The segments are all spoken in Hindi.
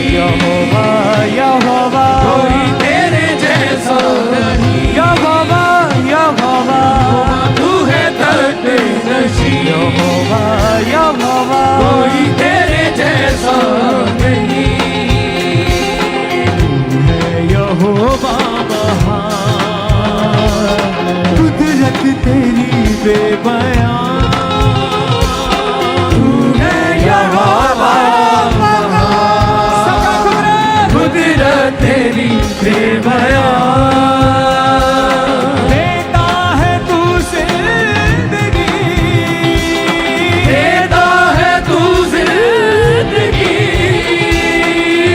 यहोवा यहोवा कोई तेरे जैसा नहीं। यहोवा यहोवा तू है तर्कनशी। यहोवा यहोवा कोई तेरे जैसा नहीं। यहोवा महान, कुदरत तेरी बेबयान। तू है यहोवा महान, कुदरत तेरी बेबयान। देता है तू जिंदगी, देता है तू जिंदगी।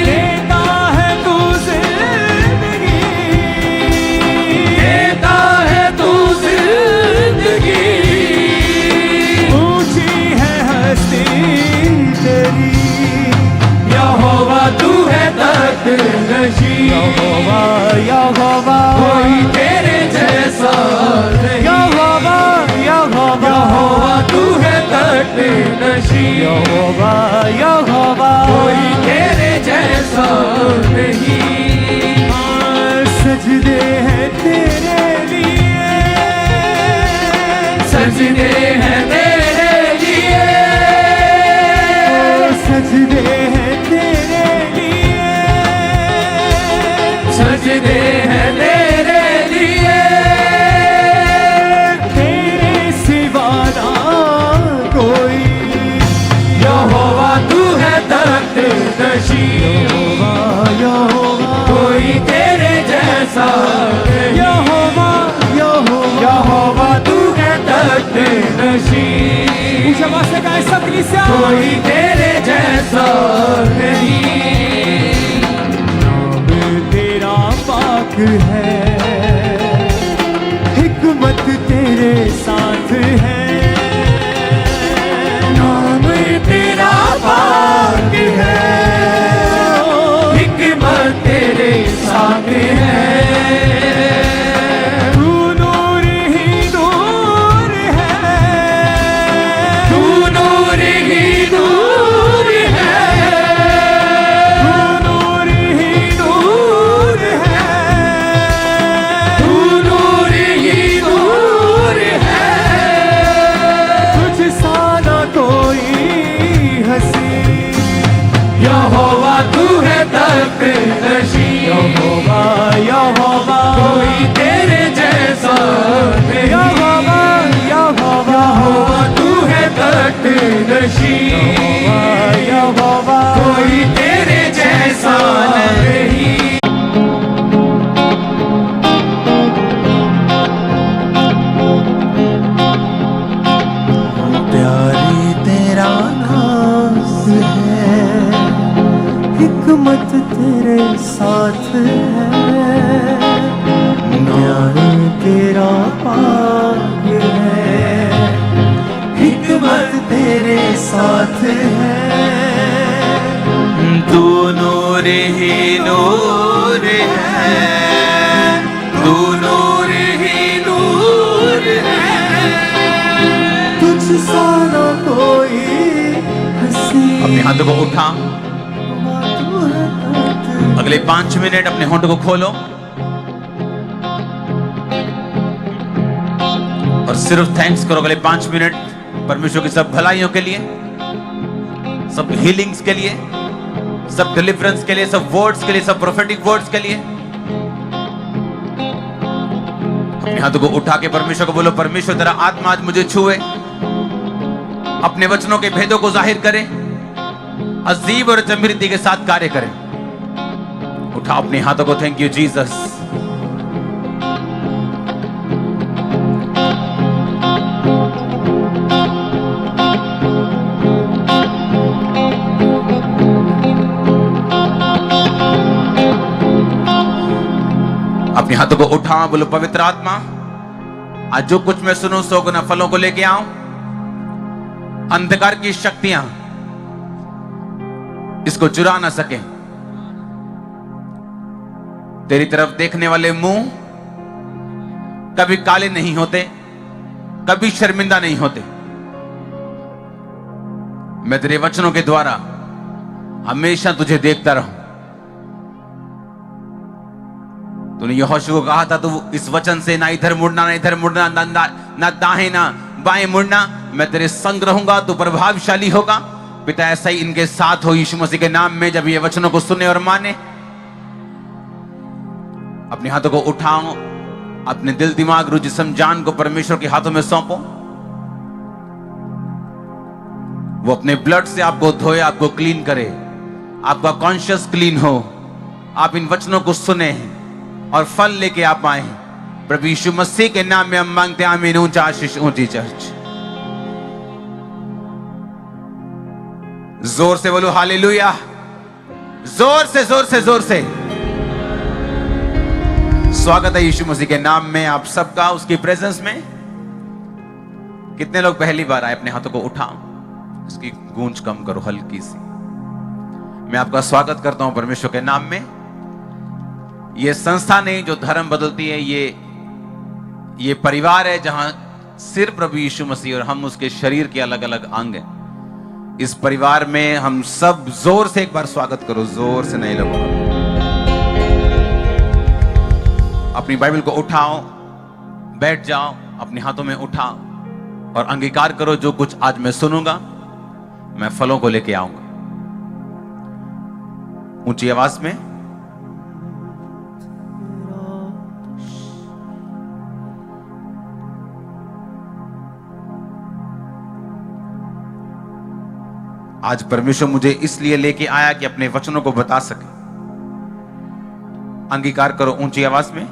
देता है तू जिंदगी, देता है तू जिंदगी। ऊंची है हस्ती तेरी। यहोवा तू है तर्कनशी। यहोवा यहोवा कोई तेरे जैसा नहीं। यहोवा यहोवा यहोवा तू है तर्कनशी। यहोवा यहोवा कोई तेरे जैसा नहीं। सजदे हैं तेरे लिए, सजदे हैं तेरे लिए। सजदे हैं तेरे लिए, सजदे हैं तेरे लिए। तेरे सिवा ना कोई। यहोवा तू है तर्कनशी। यहोवा यहोवा कोई तेरे जैसा नहीं। यहोवा यहोवा यहोवा तू है तर्कनशी। ऊंचा आवाज से गाएं सब कलीसिया। कोई तेरे जैसा नहीं। नाम तेरा पाक है, हिकमत तेरे साथ है। नाम तेरा पाक है, हिकमत तेरे साथ है। तू नूर ही नूर है, तू नूर ही नूर है। तू नूर ही नूर है। तू नूर ही नूर है। तुझ सा ना कोई हंसी। यहोवा तू है तर्कनशी। यहोवा यहोवा कोई तेरे जैसा नहीं। यहोवा यहोवा यहोवा तू है तर्कनशी। यहोवा यहोवा कोई तेरे जैसा नहीं। प्यारी तेरा नाज है, हिकमत तेरे साथ है। न्याय तेरा पाक है, हिकमत तेरे साथ है। तू नूर ही नूर है, तू नूर ही नूर है। तुझ सा ना कोई हंसी। अपने हाथों को उठा, अगले 5 मिनट अपने होंठ को खोलो और सिर्फ थैंक्स करो। अगले 5 मिनट परमेश्वर की सब भलाइयों के लिए, सब हीलिंग्स के लिए, सब डिलीवरेंस के लिए, सब वर्ड्स के लिए, सब प्रोफेटिक वर्ड्स के लिए। अपने हाथों को उठा के परमेश्वर को बोलो, परमेश्वर तेरा आत्मा आज मुझे छुए, अपने वचनों के भेदों को जाहिर करे, अजीब और समृद्धि के साथ कार्य करें। उठा अपने हाथों को, थैंक यू जीसस। अपने हाथों को उठा, बोलो पवित्र आत्मा आज जो कुछ मैं सुनूं 100 गुना फलों को लेके आऊं। अंधकार की शक्तियां इसको चुरा ना सके। तेरी तरफ देखने वाले मुंह कभी काले नहीं होते, कभी शर्मिंदा नहीं होते। मैं तेरे वचनों के द्वारा हमेशा तुझे देखता रहूं। तूने यहोशू को कहा था तो इस वचन से ना इधर मुड़ना, ना इधर मुड़ना, ना दाएं ना बाएं मुड़ना, मैं तेरे संग रहूंगा, तू प्रभावशाली होगा। पिता ऐसा ही इनके साथ हो यीशु मसीह के नाम में। जब ये वचनों को सुने और माने, अपने हाथों को उठाओ, अपने दिल दिमाग रूह जिस्म जान को परमेश्वर के हाथों में सौंपो। वो अपने ब्लड से आपको धोए, आपको क्लीन करे, आपका कॉन्शियस क्लीन हो। आप इन वचनों को सुने और फल लेके आप आए। प्रभु यीशु मसीह के नाम में हम मांगते हैं, आमीन। ऊंचा आशीष, ऊंची चर्च। जोर से बोलो हालेलुया, जोर से जोर से जोर से। स्वागत है यीशु मसीह के नाम में आप सबका, उसकी प्रेजेंस में। कितने लोग पहली बार आए? अपने हाथों को उठाओ, इसकी गूंज कम करो हल्की सी। मैं आपका स्वागत करता हूं परमेश्वर के नाम में। ये संस्था नहीं जो धर्म बदलती है, ये परिवार है जहां सिर्फ प्रभु यीशु मसीह और हम उसके शरीर के अलग अलग अंग हैं। इस परिवार में हम सब जोर से एक बार स्वागत करो, जोर से नहीं लोगों। अपनी बाइबल को उठाओ, बैठ जाओ, अपने हाथों में उठाओ और अंगीकार करो, जो कुछ आज मैं सुनूंगा मैं फलों को लेके आऊंगा। ऊंची आवाज में आज परमेश्वर मुझे इसलिए लेके आया कि अपने वचनों को बता सके। अंगीकार करो ऊंची आवाज में।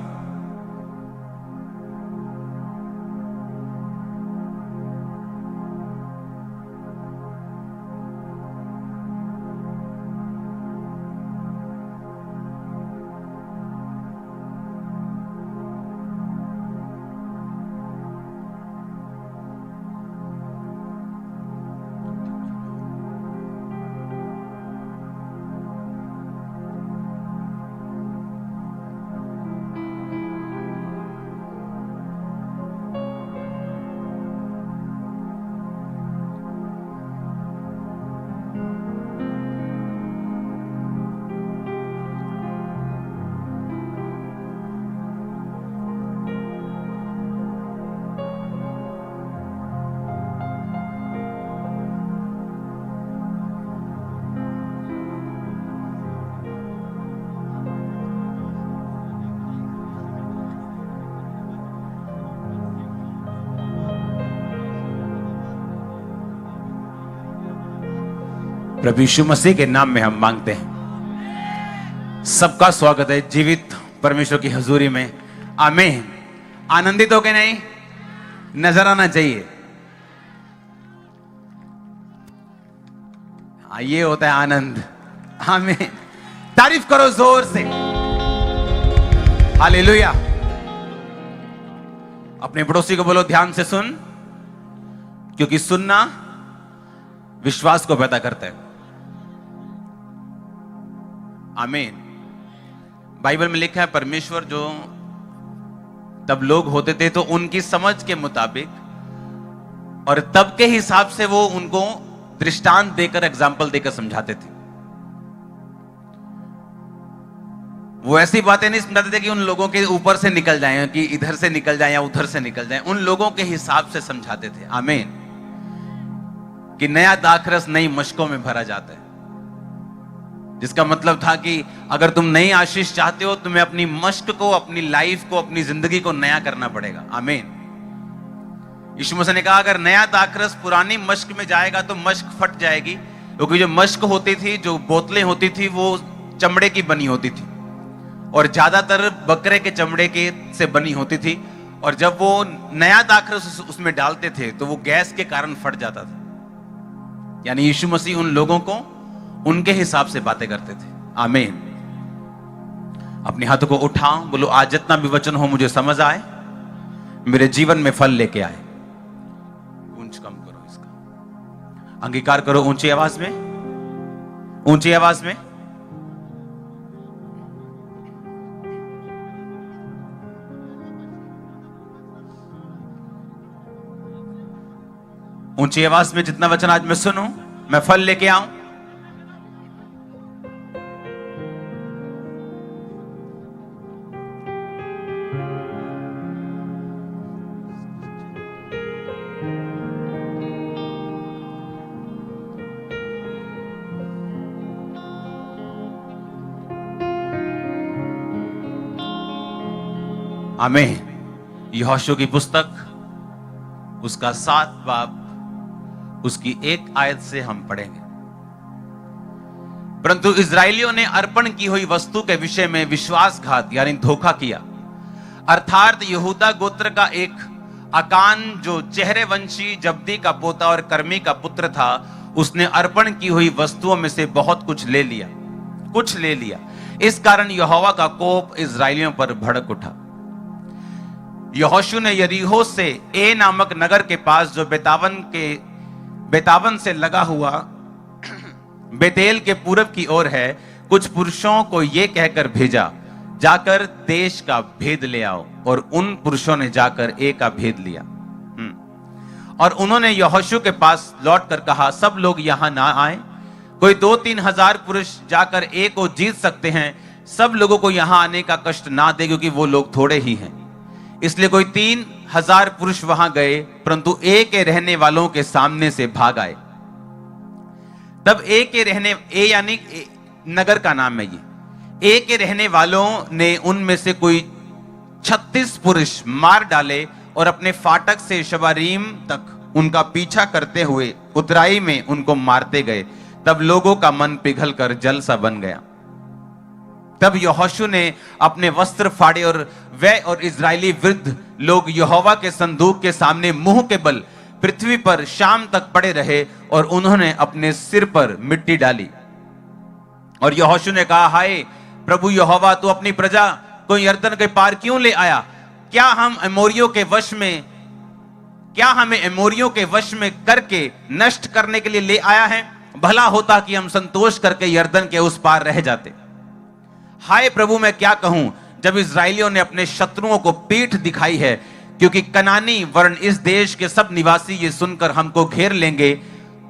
प्रभु यीशु मसीह के नाम में हम मांगते हैं। सबका स्वागत है जीवित परमेश्वर की हजूरी में। आमीन। आनंदित हो के नहीं नजर आना चाहिए। ये होता है आनंद। आमीन। तारीफ करो जोर से। हालेलुया। अपने पड़ोसी को बोलो ध्यान से सुन, क्योंकि सुनना विश्वास को पैदा करता है। आमीन। बाइबल में लिखा है परमेश्वर जो तब लोग होते थे तो उनकी समझ के मुताबिक और तब के हिसाब से वो उनको दृष्टांत देकर, एग्जाम्पल देकर समझाते थे। वो ऐसी बातें नहीं समझाते थे कि उन लोगों के ऊपर से निकल जाएं, कि इधर से निकल जाएं या उधर से निकल जाएं। उन लोगों के हिसाब से समझाते थे। आमीन। कि नया दाखरस नई मशकों में भरा जाता है, जिसका मतलब था कि अगर तुम नई आशीष चाहते हो, तुम्हें अपनी मश्क को, अपनी लाइफ को, अपनी जिंदगी को नया करना पड़ेगा। आमीन। यीशु मसीह ने कहा अगर नया दाखरस पुरानी मश्क में जाएगा तो मश्क फट जाएगी, क्योंकि जो मश्क होती थी, जो बोतलें होती थी, वो चमड़े की बनी होती थी और ज्यादातर बकरे के चमड़े के से बनी होती थी। और जब वो नया दाखरस उसमें डालते थे तो वो गैस के कारण फट जाता था। यानी यीशु मसीह उन लोगों को उनके हिसाब से बातें करते थे। आमीन। अपने हाथों को उठाओ, बोलो आज जितना भी वचन हो मुझे समझ आए, मेरे जीवन में फल लेके आए। गूंज कम करो इसका। अंगीकार करो ऊंची आवाज में, ऊंची आवाज में। ऊंची आवाज में जितना वचन आज मैं सुनूं, मैं फल लेके आऊं। आमीन। यहोशू की पुस्तक उसका 7 बाब उसकी 1 आयत से हम पढ़ेंगे। परंतु इजरायलियों ने अर्पण की हुई वस्तु के विषय में विश्वासघात यानी धोखा किया, अर्थात यहूदा गोत्र का एक अकान जो चेहरे वंशी जब्दी का पोता और कर्मी का पुत्र था, उसने अर्पण की हुई वस्तुओं में से बहुत कुछ ले लिया। इस कारण यहोवा का कोप इजरायलियों पर भड़क उठा। यहोशू ने यरीहो से ए नामक नगर के पास जो बेतावन से लगा हुआ बेतेल के पूरब की ओर है, कुछ पुरुषों को यह कहकर भेजा, जाकर देश का भेद ले आओ। और उन पुरुषों ने जाकर ए का भेद लिया। और उन्होंने यहोशू के पास लौटकर कहा, सब लोग यहां ना आए, कोई 2-3 हजार पुरुष जाकर ए को जीत सकते हैं। सब लोगों को यहां आने का कष्ट ना दे, क्योंकि वो लोग थोड़े ही हैं। इसलिए कोई 3 हजार पुरुष वहां गए, परंतु ए के रहने वालों के सामने से भाग आए। तब ए यानी नगर का नाम है ये। ए के रहने वालों ने उनमें से कोई 36 पुरुष मार डाले और अपने फाटक से शबारीम तक उनका पीछा करते हुए उतराई में उनको मारते गए। तब लोगों का मन पिघल कर जल सा बन गया। तब यहोशू ने अपने वस्त्र फाड़े और वह और इजरायली वृद्ध लोग यहोवा के संदूक के सामने मुंह के बल पृथ्वी पर शाम तक पड़े रहे, और उन्होंने अपने सिर पर मिट्टी डाली। और यहोशू ने कहा, हाय प्रभु यहोवा, तू अपनी प्रजा को यरदन के पार क्यों ले आया? क्या हमें एमोरियों के वश में करके नष्ट करने के लिए ले आया है? भला होता कि हम संतोष करके यरदन के उस पार रह जाते। हाय प्रभु, मैं क्या कहूं जब इजरायलियों ने अपने शत्रुओं को पीठ दिखाई है, क्योंकि कनानी वरन इस देश के सब निवासी ये सुनकर हमको घेर लेंगे,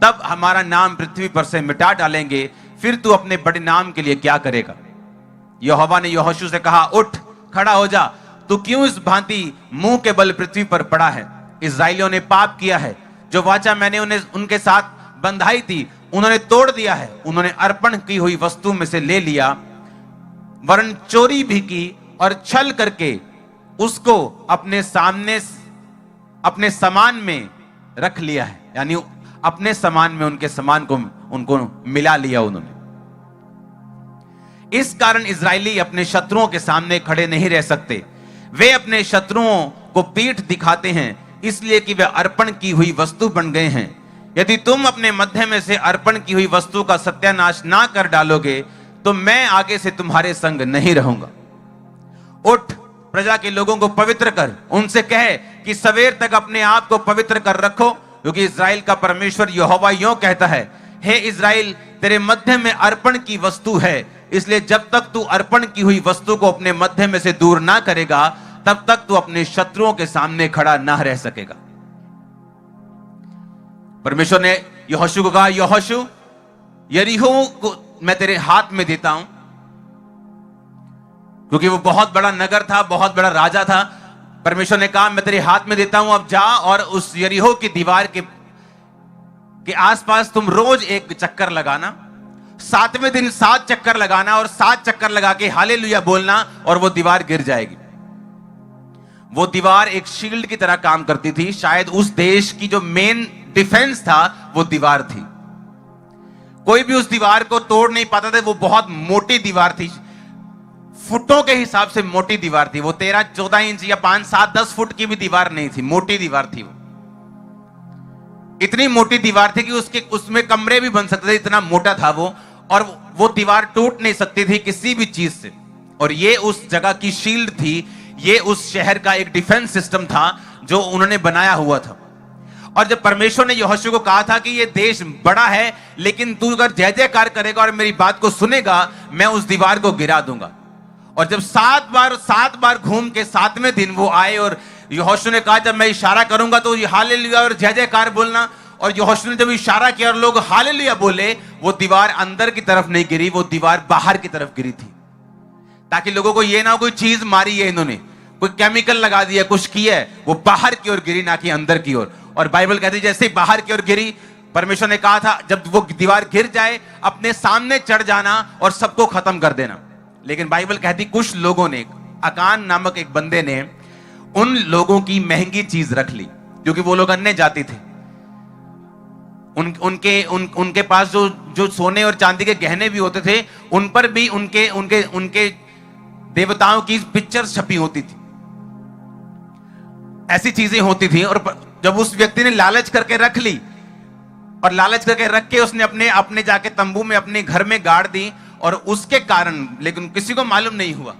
तब हमारा नाम पृथ्वी पर से मिटा डालेंगे। फिर तू अपने बड़े नाम के लिए क्या करेगा? यहोवा ने यहोशू से कहा, उठ खड़ा हो जा, तू क्यों इस भांति मुंह के बल पृथ्वी पर पड़ा है? इजरायलियों ने पाप किया है, जो वाचा मैंने उनके साथ बंधाई थी उन्होंने तोड़ दिया है। उन्होंने अर्पण की हुई वस्तु में से ले लिया, वरन चोरी भी की और छल करके उसको अपने समान में रख लिया है, यानी अपने समान में उनके समान को उनको मिला लिया उन्होंने। इस कारण इजरायली अपने शत्रुओं के सामने खड़े नहीं रह सकते। वे अपने शत्रुओं को पीठ दिखाते हैं, इसलिए कि वे अर्पण की हुई वस्तु बन गए हैं। यदि तुम अपने मध्य में से अर्पण की हुई वस्तु का सत्यानाश ना कर डालोगे, तो मैं आगे से तुम्हारे संग नहीं रहूंगा। उठ, प्रजा के लोगों को पवित्र कर, उनसे कहे कि सवेर तक अपने आप को पवित्र कर रखो, क्योंकि इजराइल का परमेश्वर यहोवा यूं कहता है, हे इजराइल, तेरे मध्य में अर्पण की वस्तु है, इसलिए जब तक तू अर्पण की हुई वस्तु को अपने मध्य में से दूर ना करेगा, तब तक तू अपने शत्रुओं के सामने खड़ा ना रह सकेगा। परमेश्वर ने यहोशू को कहा, यहोशू, यरीहो को मैं तेरे हाथ में देता हूं, क्योंकि वो बहुत बड़ा नगर था, बहुत बड़ा राजा था। परमेश्वर ने कहा, मैं तेरे हाथ में देता हूं, अब जा और उस यरीहो की दीवार के आसपास तुम रोज एक चक्कर लगाना, 7वें दिन 7 चक्कर लगाना, और 7 चक्कर लगा के हालेलुया बोलना, और वो दीवार गिर जाएगी। वो दीवार एक शील्ड की तरह काम करती थी। शायद उस देश की जो मेन डिफेंस था वो दीवार थी। कोई भी उस दीवार को तोड़ नहीं पाता था। वो बहुत मोटी दीवार थी, फुटों के हिसाब से मोटी दीवार थी। वो 13-14 इंच या 5-7-10 फुट की भी दीवार नहीं थी, मोटी दीवार थी। वो इतनी मोटी दीवार थी कि उसमें कमरे भी बन सकते थे, इतना मोटा था वो। और वो दीवार टूट नहीं सकती थी किसी भी चीज से। और ये उस जगह की शील्ड थी, ये उस शहर का एक डिफेंस सिस्टम था जो उन्होंने बनाया हुआ था। और जब परमेश्वर ने यहोशू को कहा था कि ये देश बड़ा है, लेकिन तू अगर जय जयकार करेगा और मेरी बात को सुनेगा, मैं उस दीवार को गिरा दूंगा। और जब 7 बार घूम के 7वें दिन वो आए, और यहोशू ने कहा जब मैं इशारा करूंगा तो हालेलुया और जय जयकार बोलना। और यहोशू ने जब इशारा किया और लोग हालेलुया बोले, वो दीवार अंदर की तरफ नहीं गिरी, वो दीवार बाहर की तरफ गिरी थी, ताकि लोगों को ये ना हो कोई चीज मारी है इन्होंने, कोई केमिकल लगा दिया, कुछ किया है। वो बाहर की ओर गिरी, ना कि अंदर की ओर। और बाइबल कहती है जैसे ही बाहर की ओर गिरी, परमेश्वर ने कहा था जब वो दीवार गिर जाए अपने सामने चढ़ जाना और सबको खत्म कर देना। लेकिन बाइबल कहती कुछ लोगों ने, अकान नामक एक बंदे ने उन लोगों की महंगी चीज रख ली, क्योंकि वो लोग अन्य जाति थे। उनके पास जो सोने और चांदी के गहने भी होते थे, उन पर भी उनके देवताओं की पिक्चर्स छपी होती थी, ऐसी चीजें होती थी। और जब उस व्यक्ति ने लालच करके रख ली, और लालच करके रख के उसने अपने जाके तंबू में अपने घर में गाड़ दी, और उसके कारण, लेकिन किसी को मालूम नहीं हुआ,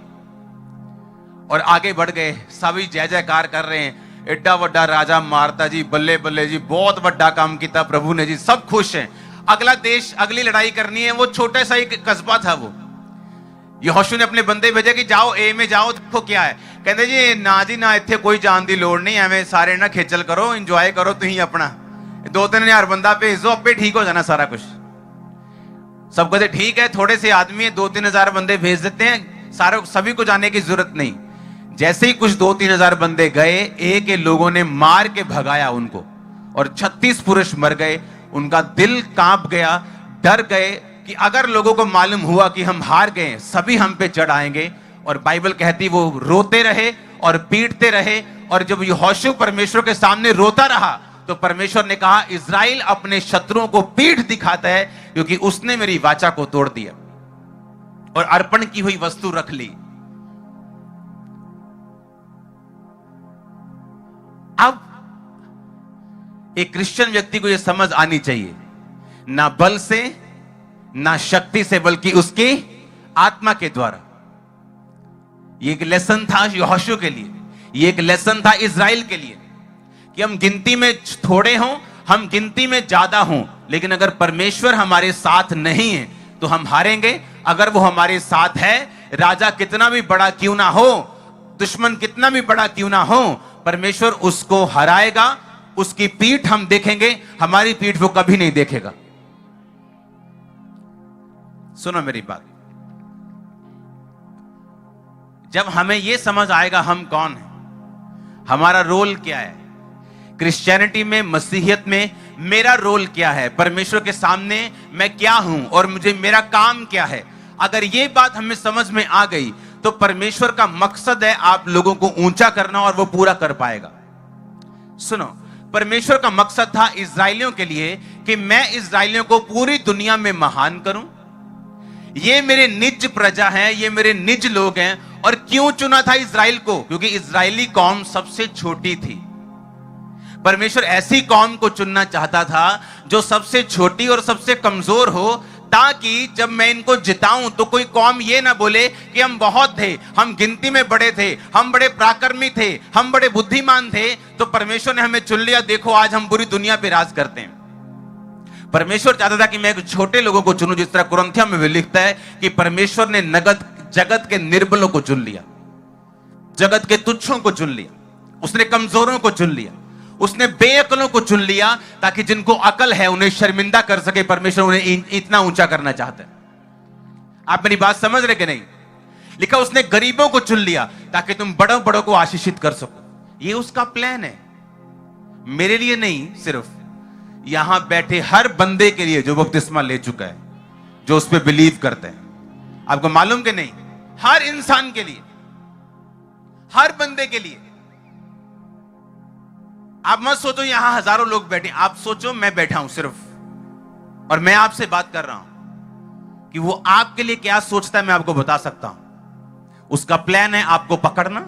और आगे बढ़ गए। सभी जय जयकार कर रहे हैं, एड्डा वड्डा राजा मारता जी, बल्ले बल्ले जी, बहुत बड़ा काम किया प्रभु ने जी, सब खुश हैं। अगला देश, अगली लड़ाई करनी है। वो छोटा सा एक कस्बा था। वो यहोशू ने अपने बंदे भेजे कि जाओ ए में जाओ, देखो क्या है। कहते जी ना जी ना, इत्थे कोई जान की लोड़ नहीं, एवं सारे ना खेचल करो, इंजॉय करो तुम अपना, 2-3 हजार बंदा भेज दो, आपे ठीक हो जाना सारा कुछ। सब कहते ठीक है, थोड़े से आदमी है, 2-3 हजार बंदे भेज देते हैं, सारे सभी को जाने की जरूरत नहीं। जैसे ही कुछ 2-3 हजार बंदे गए, एक के लोगों ने मार के भगाया उनको, और 36 पुरुष मर गए। उनका दिल कांप गया, डर गए कि अगर लोगों को मालूम हुआ कि हम हार गए, सभी हम पे चढ़ आएंगे। और बाइबल कहती वो रोते रहे और पीटते रहे। और जब यहोशू परमेश्वर के सामने रोता रहा, तो परमेश्वर ने कहा, इज़राइल अपने शत्रुओं को पीठ दिखाता है, क्योंकि उसने मेरी वाचा को तोड़ दिया और अर्पण की हुई वस्तु रख ली। अब एक क्रिश्चियन व्यक्ति को यह समझ आनी चाहिए, ना बल से ना शक्ति से, बल्कि उसकी आत्मा के द्वारा। ये एक लेसन था यहोशू के लिए, ये एक लेसन था इज़राइल के लिए, कि हम गिनती में थोड़े हों, हम गिनती में ज्यादा हों, लेकिन अगर परमेश्वर हमारे साथ नहीं है तो हम हारेंगे। अगर वो हमारे साथ है, राजा कितना भी बड़ा क्यों ना हो, दुश्मन कितना भी बड़ा क्यों ना हो, परमेश्वर उसको हराएगा। उसकी पीठ हम देखेंगे, हमारी पीठ वो कभी नहीं देखेगा। सुनो मेरी बात, जब हमें यह समझ आएगा हम कौन है, हमारा रोल क्या है, क्रिश्चियनिटी में, मसीहियत में मेरा रोल क्या है, परमेश्वर के सामने मैं क्या हूं और मुझे मेरा काम क्या है, अगर यह बात हमें समझ में आ गई, तो परमेश्वर का मकसद है आप लोगों को ऊंचा करना, और वो पूरा कर पाएगा। सुनो, परमेश्वर का मकसद था इज़राइलियों के लिए कि मैं इज़राइलियों को पूरी दुनिया में महान करूं। ये मेरे निज प्रजा हैं, ये मेरे निज लोग हैं। और क्यों चुना था इज़राइल को? क्योंकि इज़राइली कौम सबसे छोटी थी। परमेश्वर ऐसी कौम को चुनना चाहता था जो सबसे छोटी और सबसे कमजोर हो, ताकि जब मैं इनको जिताऊं तो कोई कौम ये ना बोले कि हम बहुत थे, हम गिनती में बड़े थे, हम बड़े पराक्रमी थे, हम बड़े बुद्धिमान थे, तो परमेश्वर ने हमें चुन लिया, देखो आज हम पूरी दुनिया पे राज करते हैं। परमेश्वर चाहता था कि मैं एक छोटे लोगों को चुनूं, जिस तरह कुरिन्थियों में भी लिखता है कि परमेश्वर ने जगत के निर्बलों को चुन लिया, जगत के तुच्छों को चुन लिया, उसने कमजोरों को चुन लिया, उसने बेअकलों को चुन लिया, ताकि जिनको अकल है उन्हें शर्मिंदा कर सके। परमेश्वर उन्हें इतना ऊंचा करना चाहता है। आप मेरी बात समझ रहे कि नहीं? लिखा उसने गरीबों को चुन लिया ताकि तुम बड़ों बड़ों को आशीषित कर सको। ये उसका प्लान है, मेरे लिए नहीं, सिर्फ यहां बैठे हर बंदे के लिए जो बपतिस्मा ले चुका है, जो उस पर बिलीव करते हैं। आपको मालूम कि नहीं? हर इंसान के लिए, हर बंदे के लिए। आप मत सोचो यहां हजारों लोग बैठे, आप सोचो मैं बैठा हूं सिर्फ, और मैं आपसे बात कर रहा हूं कि वो आपके लिए क्या सोचता है, मैं आपको बता सकता हूं। उसका प्लान है आपको पकड़ना।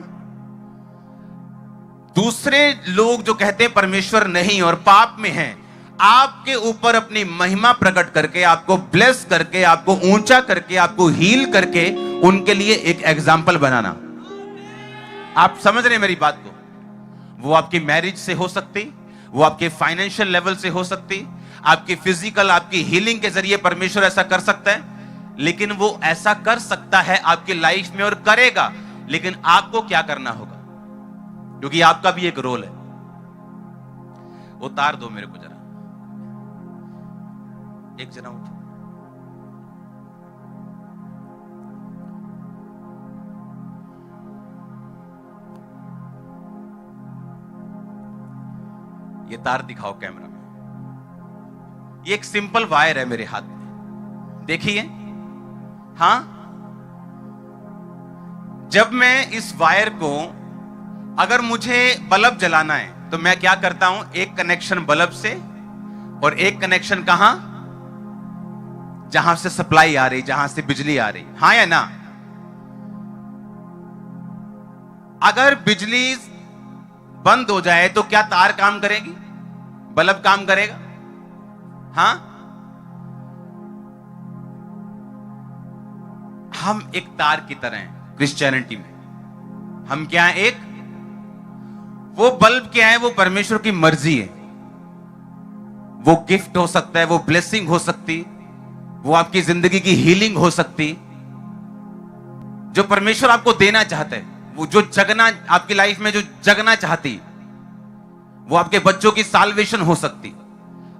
दूसरे लोग जो कहते हैं परमेश्वर नहीं और पाप में हैं, आपके ऊपर अपनी महिमा प्रकट करके, आपको ब्लेस करके, आपको ऊंचा करके, आपको हील करके, उनके लिए एक एग्जाम्पल बनाना। आप समझ रहे हैं मेरी बात को? वो आपकी मैरिज से हो सकती, वो आपके फाइनेंशियल लेवल से हो सकती, आपकी फिजिकल, आपकी हीलिंग के जरिए परमेश्वर ऐसा कर सकता है। लेकिन वो ऐसा कर सकता है आपकी लाइफ में और करेगा, लेकिन आपको क्या करना होगा? क्योंकि आपका भी एक रोल है। उतार दो मेरे को जरा, एक जना उठो। ये तार दिखाओ कैमरा में। ये एक सिंपल वायर है मेरे हाथ में, देखिए। हां, जब मैं इस वायर को अगर मुझे बल्ब जलाना है तो मैं क्या करता हूं, एक कनेक्शन बल्ब से और एक कनेक्शन कहां, जहां से सप्लाई आ रही, जहां से बिजली आ रही, हां या ना। अगर बिजली बंद हो जाए तो क्या तार काम करेगी, बल्ब काम करेगा? हां, हम एक तार की तरह हैं क्रिश्चियनिटी में। हम क्या हैं? एक, वो बल्ब क्या है, वो परमेश्वर की मर्जी है। वो गिफ्ट हो सकता है, वो ब्लेसिंग हो सकती, वो आपकी जिंदगी की हीलिंग हो सकती, जो परमेश्वर आपको देना चाहता है, वो जो जगना आपकी लाइफ में जो जगना चाहती, वो आपके बच्चों की साल्वेशन हो सकती।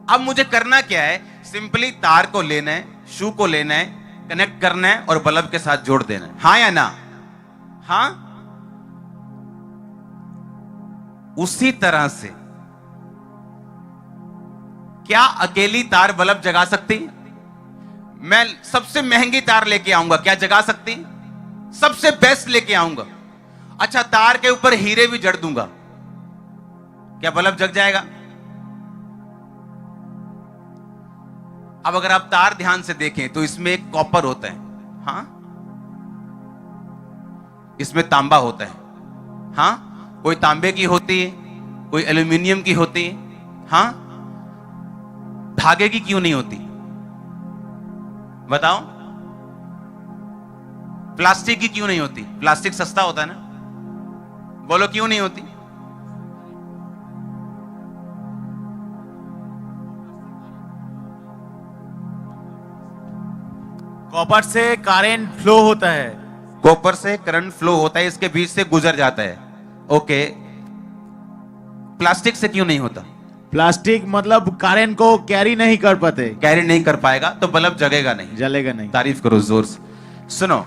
अब मुझे करना क्या है, सिंपली तार को लेना है, शू को लेना है, कनेक्ट करना है और बल्ब के साथ जोड़ देना है, हां या ना? हां। उसी तरह से क्या अकेली तार बल्ब जगा सकती? मैं सबसे महंगी तार लेके आऊंगा, क्या जगा सकती? सबसे बेस्ट लेके आऊंगा। अच्छा, तार के ऊपर हीरे भी जड़ दूंगा, क्या बल्ब जग जाएगा? अब अगर आप तार ध्यान से देखें तो इसमें एक कॉपर होता है, हां, इसमें तांबा होता है, हां, कोई तांबे की होती है, कोई एल्यूमिनियम की होती है, हां, धागे की क्यों नहीं होती? बताओ, प्लास्टिक की क्यों नहीं होती? प्लास्टिक सस्ता होता है ना, बोलो क्यों नहीं होती? कॉपर से करंट फ्लो होता है। कॉपर से करंट फ्लो होता है, इसके बीच से गुजर जाता है, ओके। प्लास्टिक से क्यों नहीं होता? प्लास्टिक मतलब करंट को कैरी नहीं कर पाते, कैरी नहीं कर पाएगा तो बल्ब जगेगा नहीं, जलेगा नहीं। तारीफ करो जोर से। सुनो,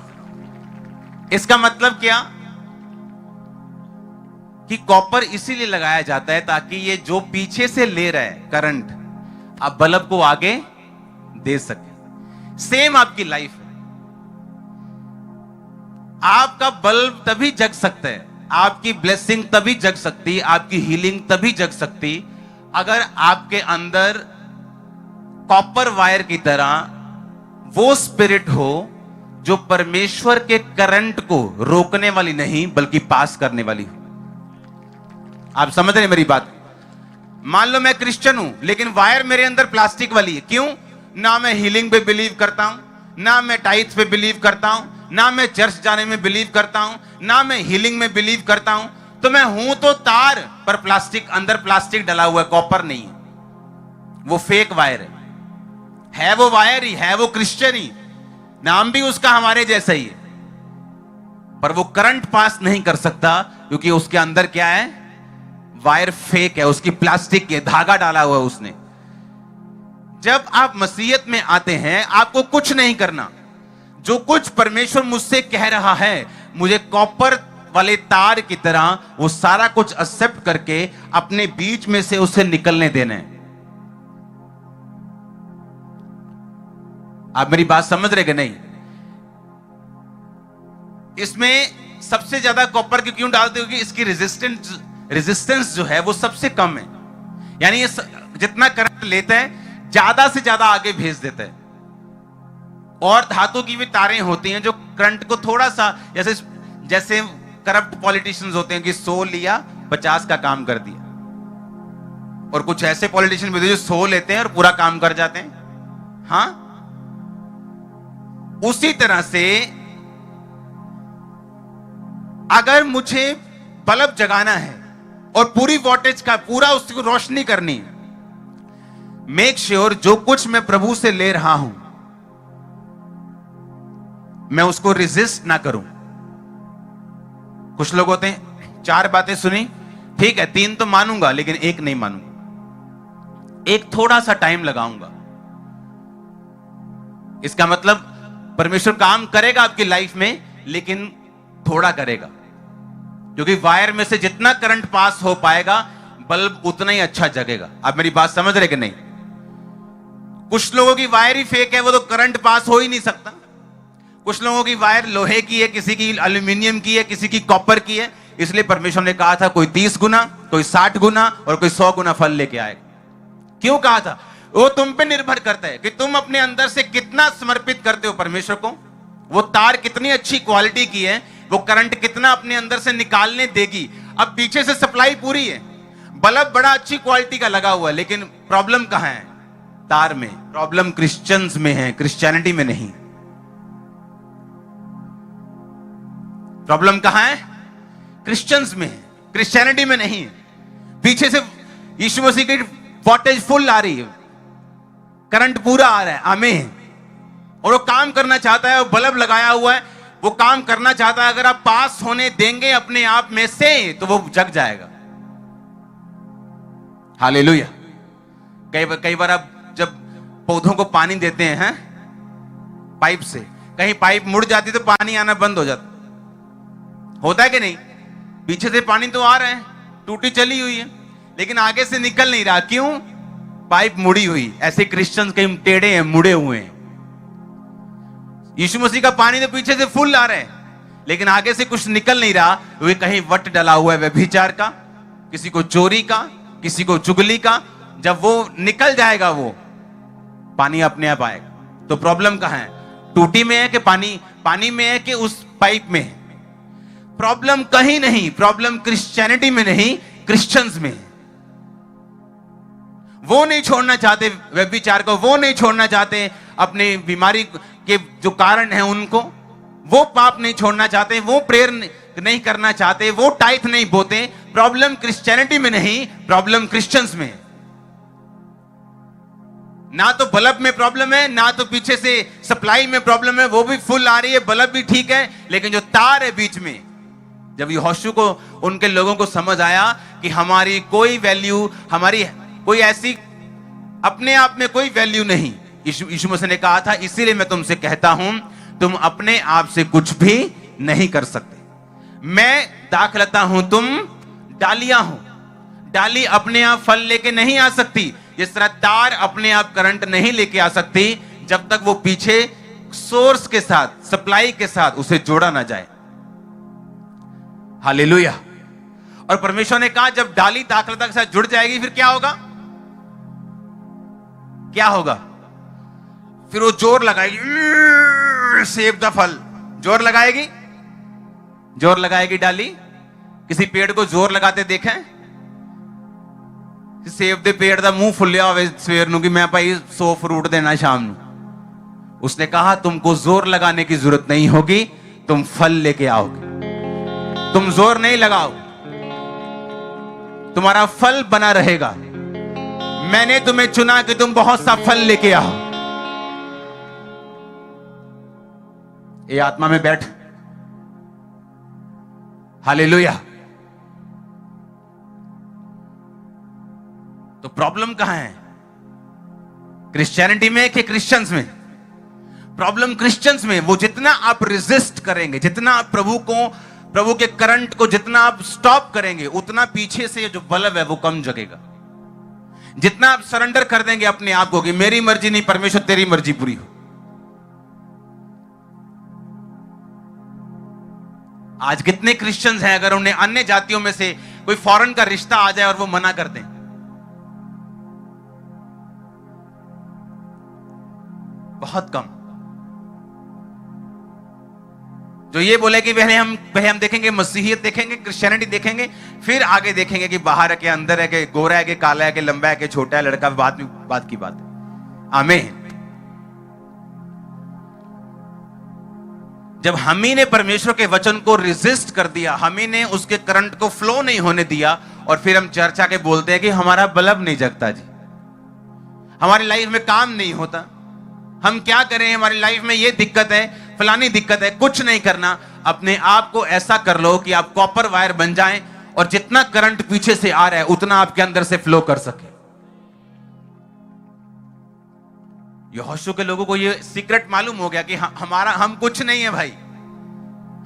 इसका मतलब क्या कि कॉपर इसीलिए लगाया जाता है ताकि ये जो पीछे से ले रहा है करंट, आप बल्ब को आगे दे सके। सेम आपकी लाइफ है, आपका बल्ब तभी जग सकता है, आपकी ब्लेसिंग तभी जग सकती, आपकी हीलिंग तभी जग सकती अगर आपके अंदर कॉपर वायर की तरह वो स्पिरिट हो जो परमेश्वर के करंट को रोकने वाली नहीं बल्कि पास करने वाली हो। आप समझ रहे हैं मेरी बात? मान लो मैं क्रिश्चियन हूं लेकिन वायर मेरे अंदर प्लास्टिक वाली है, क्यों? ना मैं हीलिंग पे बिलीव करता हूं, ना मैं टाइथ पे बिलीव करता हूं, ना मैं चर्च जाने में बिलीव करता हूं, ना मैं हीलिंग में बिलीव करता हूं। तो मैं हूं तो तार, पर प्लास्टिक, अंदर प्लास्टिक डला हुआ है, कॉपर नहीं है, वो फेक वायर है वो वायर ही है, वो क्रिश्चियन ही, नाम भी उसका हमारे जैसा ही है, पर वो करंट पास नहीं कर सकता क्योंकि उसके अंदर क्या है? वायर फेक है, उसकी प्लास्टिक के धागा डाला हुआ है उसने। जब आप मसीहत में आते हैं, आपको कुछ नहीं करना, जो कुछ परमेश्वर मुझसे कह रहा है, मुझे कॉपर वाले तार की तरह वो सारा कुछ एक्सेप्ट करके अपने बीच में से उसे निकलने देना है। आप मेरी बात समझ रहे कि नहीं? इसमें सबसे ज्यादा कॉपर क्यों डालते हो? इसकी रेजिस्टेंस जो है वो सबसे कम है, यानी ये जितना करंट लेता है ज्यादा से ज्यादा आगे भेज देता है। और धातु की भी तारें होती हैं जो करंट को थोड़ा सा, जैसे करप्ट पॉलिटिशियंस होते हैं कि 100 लिया 50 का काम कर दिया, और कुछ ऐसे पॉलिटिशियन भी जो 100 लेते हैं और पूरा काम कर जाते हैं। हां, उसी तरह से अगर मुझे बल्ब जगाना है और पूरी वोल्टेज का पूरा उसको रोशनी करनी है, मेक श्योर जो कुछ मैं प्रभु से ले रहा हूं मैं उसको रिजिस्ट ना करूं। कुछ लोग होते हैं 4 बातें सुनी, ठीक है 3 तो मानूंगा लेकिन 1 नहीं मानूंगा, 1 थोड़ा सा टाइम लगाऊंगा। इसका मतलब परमेश्वर काम करेगा आपकी लाइफ में लेकिन थोड़ा करेगा, क्योंकि वायर में से जितना करंट पास हो पाएगा बल्ब उतना ही अच्छा जगेगा। आप मेरी बात समझ रहे कि नहीं? कुछ लोगों की वायर ही फेक है, वो तो करंट पास हो ही नहीं सकता। कुछ लोगों की वायर लोहे की है, किसी की एल्यूमिनियम की है, किसी की कॉपर की है, इसलिए परमेश्वर ने कहा था कोई 30 गुना, कोई 60 गुना और कोई 100 गुना फल लेके आएगा। क्यों कहा था? वो तुम पे निर्भर करता है कि तुम अपने अंदर से कितना समर्पित करते हो परमेश्वर को। वो तार कितनी अच्छी क्वालिटी की है, वो करंट कितना अपने अंदर से निकालने देगी। अब पीछे से सप्लाई पूरी है, बल्ब बड़ा अच्छी क्वालिटी का लगा हुआ है, लेकिन प्रॉब्लम कहां है? तार में। प्रॉब्लम क्रिश्चियंस में है, क्रिश्चियनिटी में नहीं। प्रॉब्लम कहां है? क्रिश्चियंस में है, क्रिश्चियनिटी में नहीं है। पीछे से यीशु मसीह की वोल्टेज फुल आ रही है, करंट पूरा आ रहा है, आमीन। और वो काम करना चाहता है, वो बल्ब लगाया हुआ है, वो काम करना चाहता है। अगर आप पास होने देंगे अपने आप में से तो वो जग जाएगा। हालेलुया। कई बार आप जब पौधों को पानी देते हैं पाइप से, कहीं पाइप मुड़ जाती तो पानी आना बंद हो जाता, होता है कि नहीं? पीछे से पानी तो आ रहा है, टूटी चली हुई है, लेकिन आगे से निकल नहीं रहा। क्यों? पाइप मुड़ी हुई। ऐसे क्रिश्चियंस कहीं टेढ़े हैं, मुड़े हुए हैं। यीशु मसीह का पानी तो पीछे से फुल आ रहा है, लेकिन आगे से कुछ निकल नहीं रहा। वे कहीं वट डला हुआ है व्यभिचार का, किसी को चोरी का, किसी को चुगली का। जब वो निकल जाएगा वो पानी अपने आप आएगा। तो प्रॉब्लम कहां है? टूटी में है कि पानी में है कि उस पाइप में है? प्रॉब्लम कहीं नहीं। प्रॉब्लम क्रिश्चियनिटी में नहीं, क्रिश्चियंस में है। वो नहीं छोड़ना चाहते व्यभिचार को, वो नहीं छोड़ना चाहते अपनी बीमारी के जो कारण है उनको, वो पाप नहीं छोड़ना चाहते, वो प्रेयर नहीं करना चाहते, वो टाइथ नहीं बोते। प्रॉब्लम क्रिश्चियनिटी में नहीं, प्रॉब्लम क्रिश्चियंस में है। ना तो बल्ब में प्रॉब्लम है, ना तो पीछे से सप्लाई में प्रॉब्लम है, वो भी फुल आ रही है, बल्ब भी ठीक है, लेकिन जो तार है बीच में। जब यहोशू को, उनके लोगों को समझ आया कि हमारी कोई वैल्यू, हमारी कोई ऐसी अपने आप में कोई वैल्यू नहीं। यीशु मसीह ने कहा था, इसीलिए मैं तुमसे कहता हूं, तुम अपने आप से कुछ भी नहीं कर सकते। मैं दाखलता हूं, तुम डालियां हो। डाली अपने आप फल लेके नहीं आ सकती, जिस तरह तार अपने आप करंट नहीं लेके आ सकती जब तक वो पीछे सोर्स के साथ, सप्लाई के साथ उसे जोड़ा ना जाए। हालेलुया। और परमेश्वर ने कहा, जब डाली दाखलता के साथ जुड़ जाएगी फिर क्या होगा? क्या होगा? फिर वो जोर लगाएगी, सेब द फल। जोर लगाएगी, जोर लगाएगी डाली। किसी पेड़ को जोर लगाते देखें? सेब दे पेड़ दा मुंह फुलिया होवे सवेर नूं कि मैं भाई 100 फ्रूट देना शाम नूं। उसने कहा, तुमको जोर लगाने की जरूरत नहीं होगी, तुम फल लेके आओगे। तुम जोर नहीं लगाओ, तुम्हारा फल बना रहेगा। मैंने तुम्हें चुना कि तुम बहुत सा फल लेके आओ। ये आत्मा में बैठ। हालेलुया। तो प्रॉब्लम कहां है? क्रिश्चियनिटी में कि क्रिश्चियंस में? प्रॉब्लम क्रिश्चियंस में। वो जितना आप रेजिस्ट करेंगे, जितना आप प्रभु के करंट को जितना आप स्टॉप करेंगे, उतना पीछे से जो बल्ब है वो कम जगेगा। जितना आप सरेंडर कर देंगे अपने आप को कि मेरी मर्जी नहीं परमेश्वर तेरी मर्जी पूरी हो। आज कितने क्रिश्चियंस हैं, अगर उन्हें अन्य जातियों में से कोई फॉरेन का रिश्ता आ जाए और वो मना कर दें, बहुत कम। जो ये बोले कि पहले हम देखेंगे मसीहियत, देखेंगे क्रिश्चियनिटी, देखेंगे फिर आगे देखेंगे कि बाहर है कि अंदर है, कि गोरा है कि काला है, कि लंबा है कि छोटा है, लड़का, बात की बात है। आमीन। जब हम ही ने परमेश्वर के वचन को रेजिस्ट कर दिया, हम ही ने उसके करंट को फ्लो नहीं होने दिया, और फिर हम चर्चा के बोलते हैं कि हमारा बल्ब नहीं जगता जी, हमारी लाइफ में काम नहीं होता, हम क्या करें, हमारी लाइफ में ये दिक्कत है, फलानी दिक्कत है। कुछ नहीं करना, अपने आप को ऐसा कर लो कि आप कॉपर वायर बन जाएं, और जितना करंट पीछे से आ रहा है उतना आपके अंदर से फ्लो कर सके। यहोशू के लोगों को ये सीक्रेट मालूम हो गया कि हम कुछ नहीं है भाई।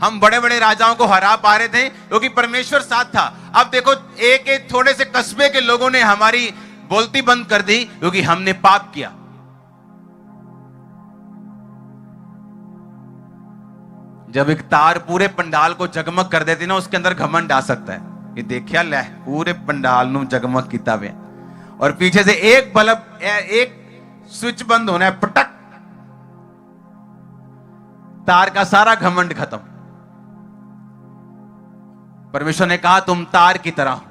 हम बड़े बड़े राजाओं को हरा पा रहे थे क्योंकि परमेश्वर साथ था। अब देखो, एक थोड़े से कस्बे के लोगों ने हमारी बोलती बंद कर दी क्योंकि हमने पाप किया। जब एक तार पूरे पंडाल को जगमग कर देती ना, उसके अंदर घमंड आ सकता है कि देखिया ले पूरे पंडाल नु जगमग किया हुआ, और पीछे से एक बल्ब, एक स्विच बंद होना है, पटक, तार का सारा घमंड खत्म। परमेश्वर ने कहा तुम तार की तरह हो,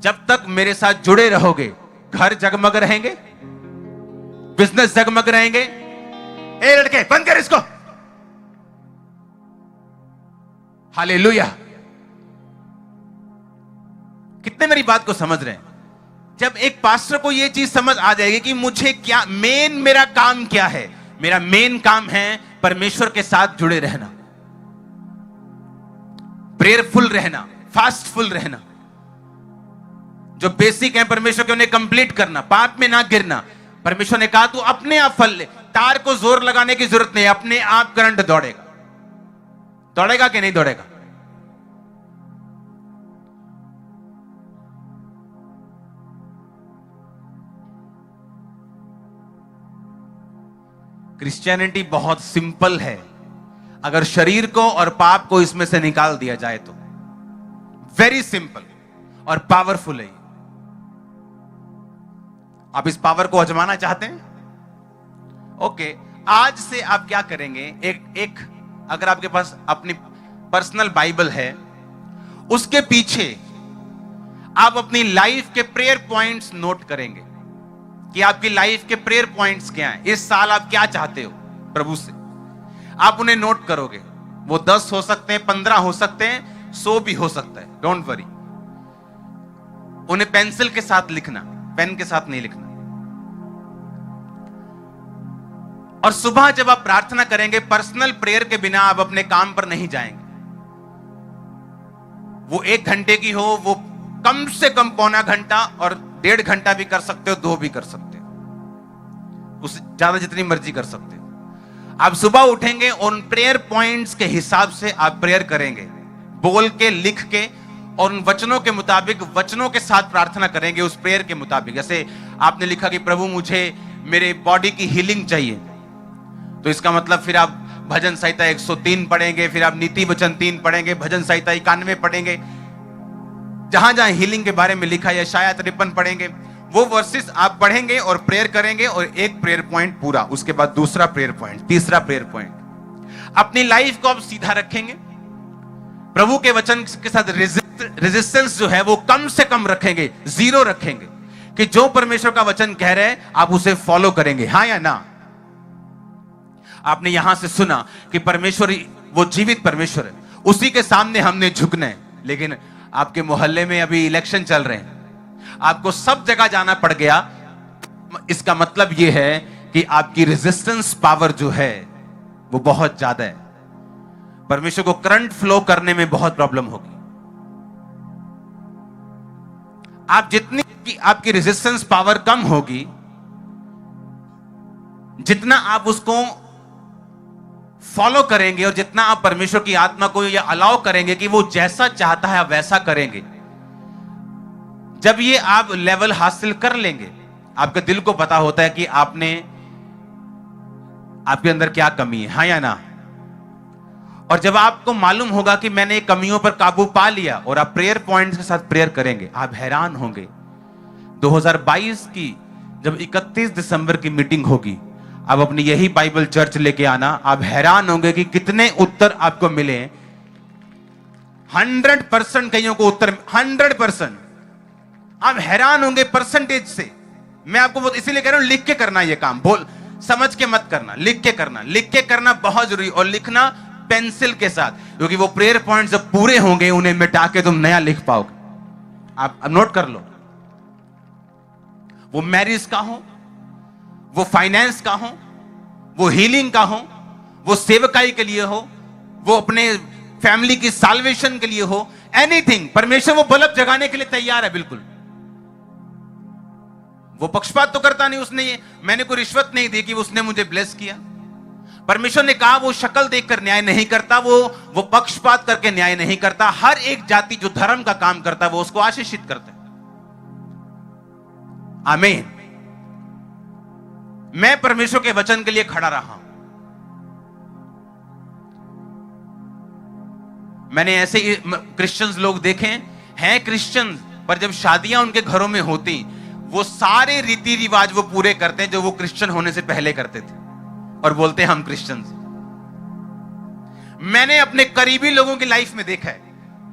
जब तक मेरे साथ जुड़े रहोगे घर जगमग रहेंगे, बिजनेस जगमग रहेंगे। ए लड़के बंद कर इसको। हालेलुया। कितने मेरी बात को समझ रहे हैं? जब एक पास्टर को यह चीज समझ आ जाएगी कि मुझे क्या मेरा काम क्या है, मेरा मेन काम है परमेश्वर के साथ जुड़े रहना, प्रेयरफुल रहना, फास्टफुल रहना, जो बेसिक है परमेश्वर के उन्हें कंप्लीट करना, पाप में ना गिरना। परमेश्वर ने कहा तू अपने आप फल ले, तार को जोर लगाने की जरूरत नहीं, अपने आप करंट दौड़ेगा। दौड़ेगा कि नहीं दौड़ेगा? क्रिश्चियनिटी बहुत सिंपल है, अगर शरीर को और पाप को इसमें से निकाल दिया जाए तो। वेरी सिंपल और पावरफुल है। आप इस पावर को आजमाना चाहते हैं? ओके, आज से आप क्या करेंगे, एक अगर आपके पास अपनी पर्सनल बाइबल है, उसके पीछे आप अपनी लाइफ के प्रेयर पॉइंट्स नोट करेंगे कि आपकी लाइफ के प्रेयर पॉइंट्स क्या हैं। इस साल आप क्या चाहते हो प्रभु से, आप उन्हें नोट करोगे। वो 10 हो सकते हैं, 15 हो सकते हैं, 100 भी हो सकता है, डोंट वरी। उन्हें पेंसिल के साथ लिखना, पेन के साथ नहीं लिखना। और सुबह जब आप प्रार्थना करेंगे, पर्सनल प्रेयर के बिना आप अपने काम पर नहीं जाएंगे। वो 1 घंटे की हो, वो कम से कम पौना घंटा, और 1.5 घंटा भी कर सकते हो, 2 भी कर सकते हो, उससे ज्यादा जितनी मर्जी कर सकते हो। आप सुबह उठेंगे, उन प्रेयर पॉइंट्स के हिसाब से आप प्रेयर करेंगे, बोल के, लिख के, और उन वचनों के मुताबिक, वचनों के साथ प्रार्थना करेंगे उस प्रेयर के मुताबिक। जैसे आपने लिखा कि प्रभु मुझे मेरे बॉडी की हीलिंग चाहिए, तो इसका मतलब फिर आप भजन संहिता 103 पढ़ेंगे, फिर आप नीति वचन 3 पढ़ेंगे, भजन संहिता 91 पढ़ेंगे, जहां जहां हीलिंग के बारे में लिखा है, यशाया 53 पढ़ेंगे। वो वर्सेस आप पढ़ेंगे और प्रेयर करेंगे, और एक प्रेयर पॉइंट पूरा, उसके बाद दूसरा प्रेयर पॉइंट, तीसरा प्रेयर पॉइंट। अपनी लाइफ को आप सीधा रखेंगे, प्रभु के वचन के साथ रेजिस्टेंस जो है वो कम से कम रखेंगे, 0 रखेंगे, कि जो परमेश्वर का वचन कह रहे हैं आप उसे फॉलो करेंगे, हाँ या ना। आपने यहां से सुना कि परमेश्वर वो जीवित परमेश्वर है, उसी के सामने हमने झुकना है। लेकिन आपके मोहल्ले में अभी इलेक्शन चल रहे हैं, आपको सब जगह जाना पड़ गया, इसका मतलब यह है कि आपकी रेजिस्टेंस पावर जो है वो बहुत ज्यादा है। परमेश्वर को करंट फ्लो करने में बहुत प्रॉब्लम होगी। आप जितनी आपकी रेजिस्टेंस पावर कम होगी, जितना आप उसको फॉलो करेंगे और जितना आप परमेश्वर की आत्मा को यह अलाउ करेंगे कि वो जैसा चाहता है आप वैसा करेंगे, जब ये आप लेवल हासिल कर लेंगे, आपके दिल को पता होता है कि आपके अंदर क्या कमी है, हाँ या ना। और जब आपको मालूम होगा कि मैंने कमियों पर काबू पा लिया, और आप प्रेयर पॉइंट्स के साथ प्रेयर करेंगे, आप हैरान होंगे। 2022 की जब 31 दिसंबर की मीटिंग होगी, आप अपनी यही बाइबल चर्च लेके आना, आप हैरान होंगे कि कितने उत्तर आपको मिले। 100% कईयों को उत्तर, 100%। आप हैरान होंगे परसेंटेज से। मैं आपको वो इसीलिए कह रहा हूं, लिख के करना ये काम, बोल समझ के मत करना, लिख के करना। लिख के करना बहुत जरूरी, और लिखना पेंसिल के साथ, क्योंकि वो प्रेयर पॉइंट जब पूरे होंगे उन्हें मिटा के तुम नया लिख पाओगे। आप नोट कर लो, वो मैरिज का हो, वो फाइनेंस का हो, वो हीलिंग का हो, वो सेवकाई के लिए हो, वो अपने फैमिली की साल्वेशन के लिए हो, एनीथिंग। परमेश्वर वो बल्ब जगाने के लिए तैयार है, बिल्कुल। वो पक्षपात तो करता नहीं, उसने मैंने कोई रिश्वत नहीं दी कि उसने मुझे ब्लेस किया। परमेश्वर ने कहा वो शक्ल देखकर न्याय नहीं करता, वो पक्षपात करके न्याय नहीं करता। हर एक जाति जो धर्म का काम करता है वो उसको आशीषित करता है। आमीन। मैं परमेश्वर के वचन के लिए खड़ा रहा हूं। मैंने ऐसे क्रिश्चियंस लोग देखे हैं क्रिश्चियंस, पर जब शादियां उनके घरों में होती, वो सारे रीति रिवाज वो पूरे करते हैं जो वो क्रिश्चियन होने से पहले करते थे, और बोलते हैं हम क्रिश्चियंस। मैंने अपने करीबी लोगों की लाइफ में देखा है,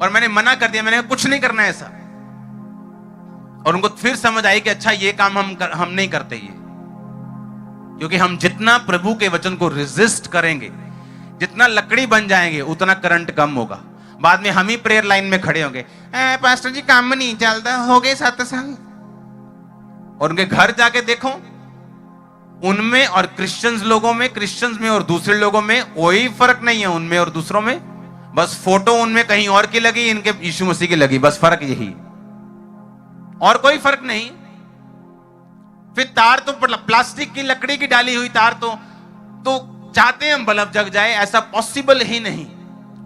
और मैंने मना कर दिया, मैंने कहा कुछ नहीं करना ऐसा, और उनको फिर समझ आई कि अच्छा ये काम हम नहीं करते ये, क्योंकि हम जितना प्रभु के वचन को रेजिस्ट करेंगे, जितना लकड़ी बन जाएंगे, उतना करंट कम होगा। बाद में हम ही प्रेयर लाइन में खड़े होंगे, पास्टर जी काम नहीं चलता, हो गए 7 साल। और उनके घर जाके देखो, उनमें और क्रिश्चियंस लोगों में, क्रिश्चियंस में और दूसरे लोगों में कोई फर्क नहीं है, उनमें और दूसरों में। बस फोटो उनमें कहीं और की लगी, इनके यीशु मसीह की लगी, बस फर्क यही, और कोई फर्क नहीं। फिर तार तो प्लास्टिक की, लकड़ी की डाली हुई तार तो चाहते हैं हम बल्ब जग जाए, ऐसा पॉसिबल ही नहीं।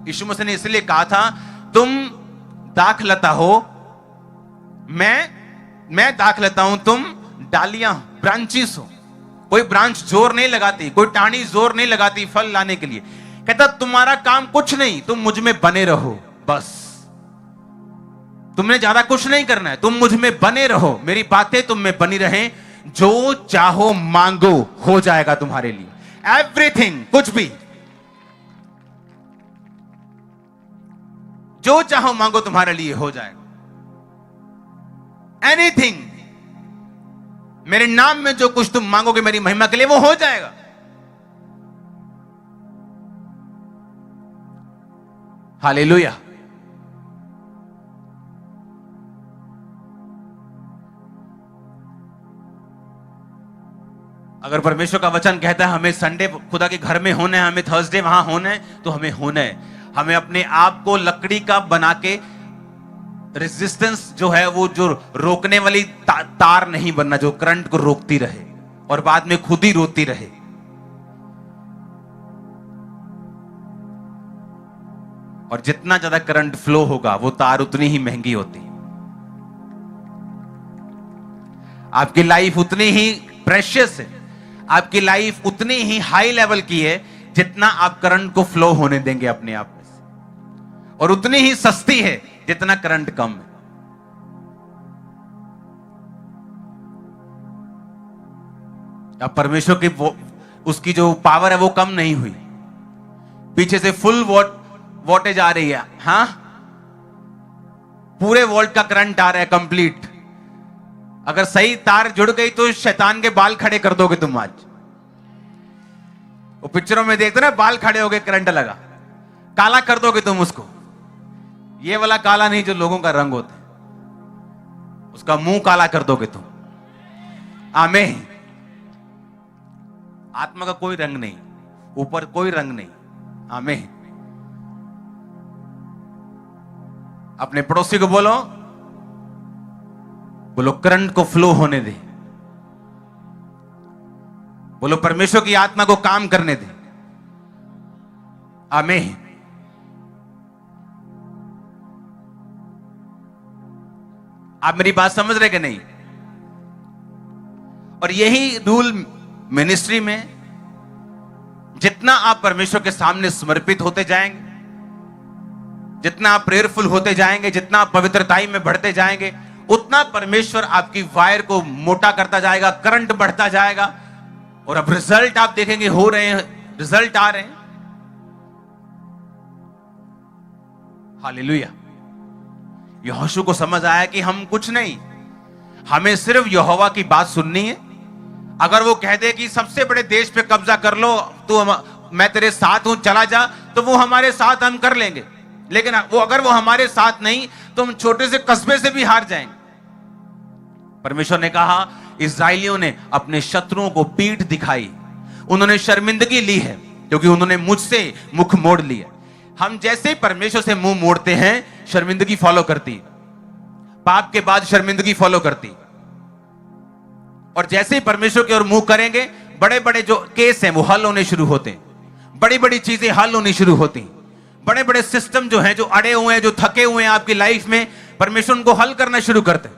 यीशु मसीह ने इसलिए कहा था, तुम दाखलता हो, मैं दाखलता हूं, तुम डालियां, ब्रांचेस हो। कोई ब्रांच जोर नहीं लगाती, कोई टाहनी जोर नहीं लगाती फल लाने के लिए। कहता तुम्हारा काम कुछ नहीं, तुम मुझ में बने रहो, बस तुमने ज्यादा कुछ नहीं करना है, तुम मुझ में बने रहो, मेरी बातें तुम में बनी रहें, जो चाहो मांगो हो जाएगा तुम्हारे लिए। एवरीथिंग, कुछ भी जो चाहो मांगो तुम्हारे लिए हो जाएगा। एनीथिंग, मेरे नाम में जो कुछ तुम मांगोगे मेरी महिमा के लिए, वो हो जाएगा। हालेलुया। अगर परमेश्वर का वचन कहता है हमें संडे खुदा के घर में होना है, हमें थर्सडे वहां होना है, तो हमें होना है। हमें अपने आप को लकड़ी का बना के, रेजिस्टेंस जो है वो जो रोकने वाली तार नहीं बनना, जो करंट को रोकती रहे और बाद में खुद ही रोती रहे। और जितना ज्यादा करंट फ्लो होगा, वो तार उतनी ही महंगी होती है। आपकी लाइफ उतनी ही प्रेशियस है, आपकी लाइफ उतनी ही हाई लेवल की है, जितना आप करंट को फ्लो होने देंगे अपने आप में से, और उतनी ही सस्ती है जितना करंट कम है। अब परमेश्वर की उसकी जो पावर है वो कम नहीं हुई, पीछे से फुल वोल्टेज आ रही है। हां, पूरे वोल्ट का करंट आ रहा है कंप्लीट। अगर सही तार जुड़ गई तो शैतान के बाल खड़े कर दोगे तुम। आज वो पिक्चरों में देखते ना, बाल खड़े हो गए, करंट लगा, काला कर दोगे तुम उसको। ये वाला काला नहीं जो लोगों का रंग होता है, उसका मुंह काला कर दोगे तुम। आमीन। आत्मा का कोई रंग नहीं, ऊपर कोई रंग नहीं। आमीन। अपने पड़ोसी को बोलो करंट को फ्लो होने दे। बोलो परमेश्वर की आत्मा को काम करने दे। आमीन। आप मेरी बात समझ रहे कि नहीं? और यही रूल मिनिस्ट्री में, जितना आप परमेश्वर के सामने समर्पित होते जाएंगे, जितना आप प्रेयरफुल होते जाएंगे, जितना आप पवित्रताई में बढ़ते जाएंगे, उतना परमेश्वर आपकी वायर को मोटा करता जाएगा, करंट बढ़ता जाएगा। और अब रिजल्ट आप देखेंगे हो रहे हैं, रिजल्ट आ रहे हैं। हालेलुया। यहोशू को समझ आया कि हम कुछ नहीं, हमें सिर्फ यहोवा की बात सुननी है। अगर वो कह दे कि सबसे बड़े देश पे कब्जा कर लो, तो मैं तेरे साथ हूं, चला जा, तो वो हमारे साथ हम कर लेंगे। लेकिन अगर वो हमारे साथ नहीं, तो हम छोटे से कस्बे से भी हार जाएंगे। परमेश्वर ने कहा, इस्राएलियों ने अपने शत्रुओं को पीठ दिखाई, उन्होंने शर्मिंदगी ली है, क्योंकि उन्होंने मुझसे मुख मोड़ लिया। हम जैसे परमेश्वर से मुंह मोड़ते हैं, शर्मिंदगी फॉलो करती, पाप के बाद शर्मिंदगी फॉलो करती। और जैसे ही परमेश्वर की ओर मुंह करेंगे, बड़े बड़े जो केस हैं वो हल होने शुरू होते हैं, बड़ी बड़ी चीजें हल होनी शुरू होती हैं। बड़े बड़े सिस्टम जो हैं, जो अड़े हुए हैं, जो थके हुए हैं आपकी लाइफ में, परमेश्वर उनको हल करना शुरू करते हैं।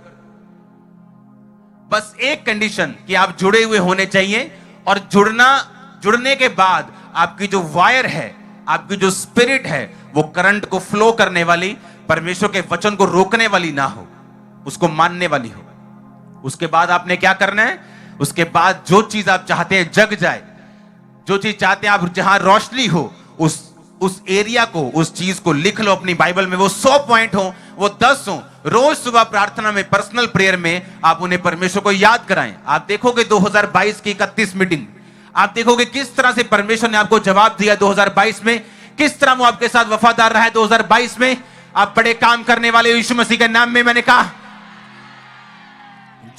बस एक कंडीशन कि आप जुड़े हुए होने चाहिए, और जुड़ने के बाद आपकी जो वायर है, आपकी जो स्पिरिट है वो करंट को फ्लो करने वाली, परमेश्वर के वचन को रोकने वाली ना हो, उसको मानने वाली हो। उसके बाद आपने क्या करना है? उसके बाद जो चीज आप चाहते हैं जग जाए, जो चीज चाहते हैं आप, जहां रोशनी हो, उस एरिया को, उस चीज को लिख लो अपनी बाइबल में। वो 100 पॉइंट हो, वो 10 हो। रोज सुबह प्रार्थना में, पर्सनल प्रेयर में आप उन्हें परमेश्वर को याद कराएं। आप देखोगे 2022 की 31 मीटिंग, आप देखोगे किस तरह से परमेश्वर ने आपको जवाब दिया 2022 में, किस तरह वो आपके साथ वफादार रहा है 2022 में। आप बड़े काम करने वाले यीशु मसीह के नाम में। मैंने कहा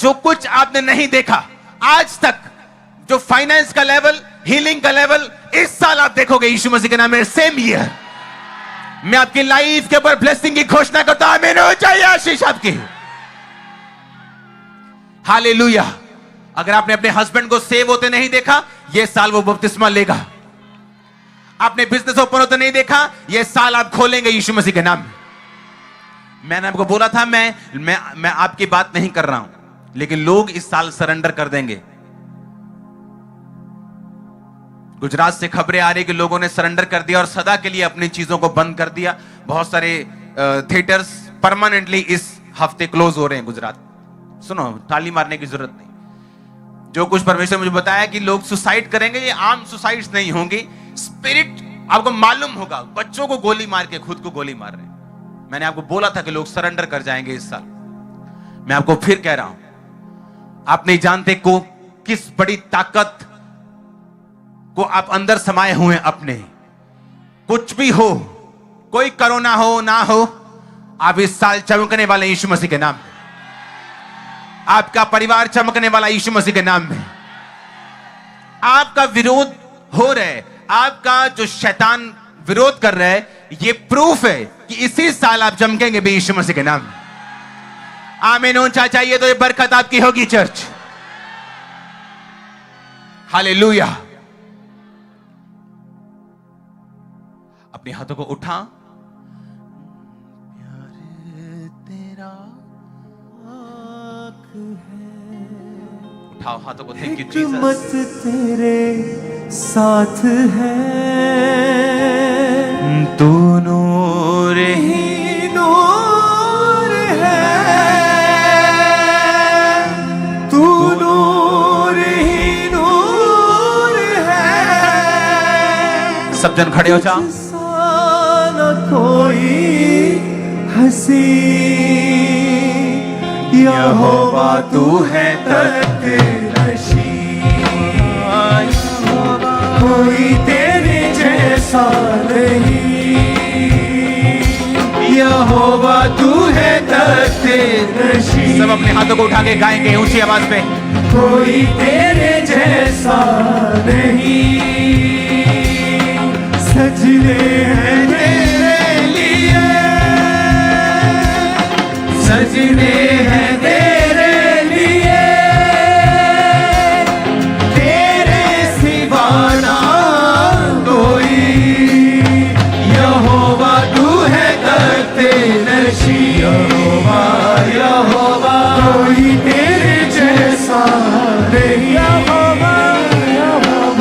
जो कुछ आपने नहीं देखा आज तक, जो फाइनेंस का लेवल, हीलिंग का लेवल, इस साल आप देखोगे यीशु मसीह के नाम में। सेम ईयर मैं आपकी लाइफ के ऊपर ब्लेसिंग की घोषणा करता हूं। आमीन हो चाहिए आशीष आपकी। हालेलुया। अगर आपने अपने हस्बैंड को सेव होते नहीं देखा, यह साल वो बपतिस्मा लेगा। आपने बिजनेस ओपन होते नहीं देखा, यह साल आप खोलेंगे यीशु मसीह के नाम में। मैंने आपको बोला था, मैं आपकी बात नहीं कर रहा हूं, लेकिन लोग इस साल सरेंडर कर देंगे। गुजरात से खबरें आ रही कि लोगों ने सरेंडर कर दिया और सदा के लिए अपनी चीजों को बंद कर दिया। बहुत सारे थिएटर्स परमानेंटली इस हफ्ते क्लोज हो रहे हैं गुजरात। सुनो, ताली मारने की जरूरत नहीं। जो कुछ परमेश्वर मुझे बताया कि लोग सुसाइड करेंगे, ये आम सुसाइड्स नहीं होंगी। स्पिरिट आपको मालूम होगा, बच्चों को गोली मार के खुद को गोली मार रहे हैं। मैंने आपको बोला था कि लोग सरेंडर कर जाएंगे इस साल। मैं आपको फिर कह रहा हूं, आप नहीं जानते को किस बड़ी ताकत को आप अंदर समाये हुए अपने। कुछ भी हो, कोई कोरोना हो ना हो, आप इस साल चमकने वाले यीशु मसीह के नाम में। आपका परिवार चमकने वाला यीशु मसीह के नाम में। आपका विरोध हो रहा है, आपका जो शैतान विरोध कर रहा है, यह प्रूफ है कि इसी साल आप चमकेंगे भी यीशु मसीह के नाम में। आमीन ऊंचा चाहिए तो ये बरकत आपकी होगी चर्च। हालेलुया। अपने हाथों को उठा। प्यार तेरा आँख है। उठाओ हाथों को। Thank you Jesus. तेरे साथ है, तू नूर ही नूर है, तू नूर ही नूर है। सब जन खड़े हो जाओ। कोई हंसी, यहोवा तू है तख्तनशी, कोई तेरे जैसा नहीं, यहोवा तू है तख्तनशी। सब अपने हाथों को उठा के गाएंगे ऊंची आवाज पे। कोई तेरे जैसा नहीं, सजने हैं तेरे लिए, सजने हैं तेरे लिए, तेरे सिवा ना कोई, यहोवा तू है तख्तनशी, यहोवा यहोवा कोई तेरे जैसा नहीं, यहोवा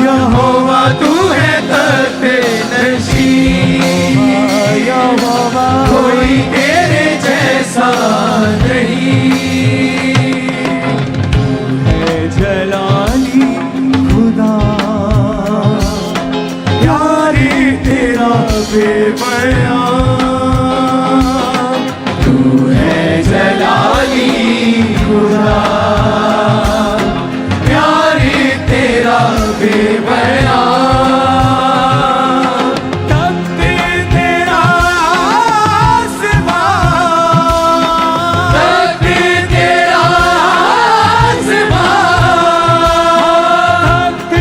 यहोवा तू है तख्तनशी, यहोवा कोई तेरे जैसा नहीं, है जलाली खुदा, प्यार तेरा बेबयान, तू है जलाली खुदा, प्यार तेरा बेबयान, तख्त तेरा आसमां, तख्त तेरा आसमां, तख्त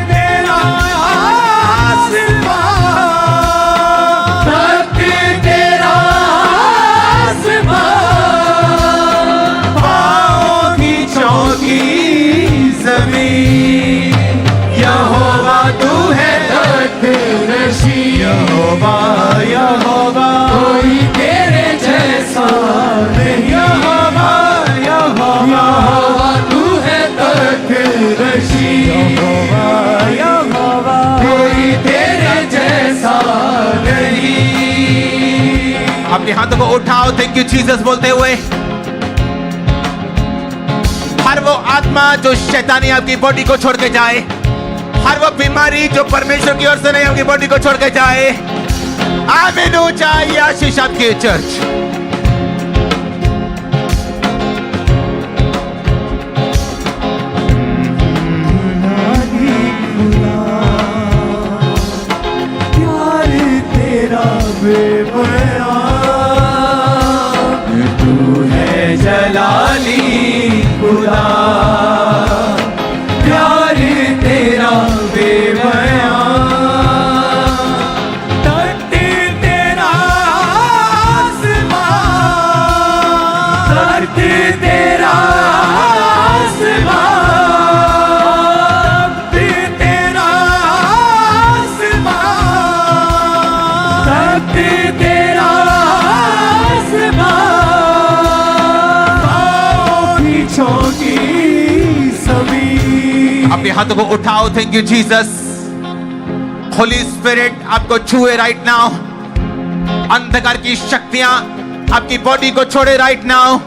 तेरा आसमां, तख्त तेरा आसमां, पाँव की अपने हाथों को उठाओ, थैंक यू जीसस बोलते हुए। हर वो आत्मा जो शैतानी आपकी बॉडी को छोड़ के जाए, हर वो बीमारी जो परमेश्वर की ओर से नहीं आपकी बॉडी को छोड़ के जाए। आमीन हो जाए आशीष आपकी चर्च। प्यार तेरा बेबयान, तू है जलाली खुदा। प्यार तेरा बेबयान, धरती तेरा आसमां, धरती तेरा आसमां, धरती तेरा आसमां, धरती तेरा आसमां, पीछों की सभी। अपने हाथों को उठाओ, thank you Jesus. Holi spirit आपको छुए राइट नाउ। अंधकार की शक्तियां आपकी बॉडी को छोड़े राइट नाउ।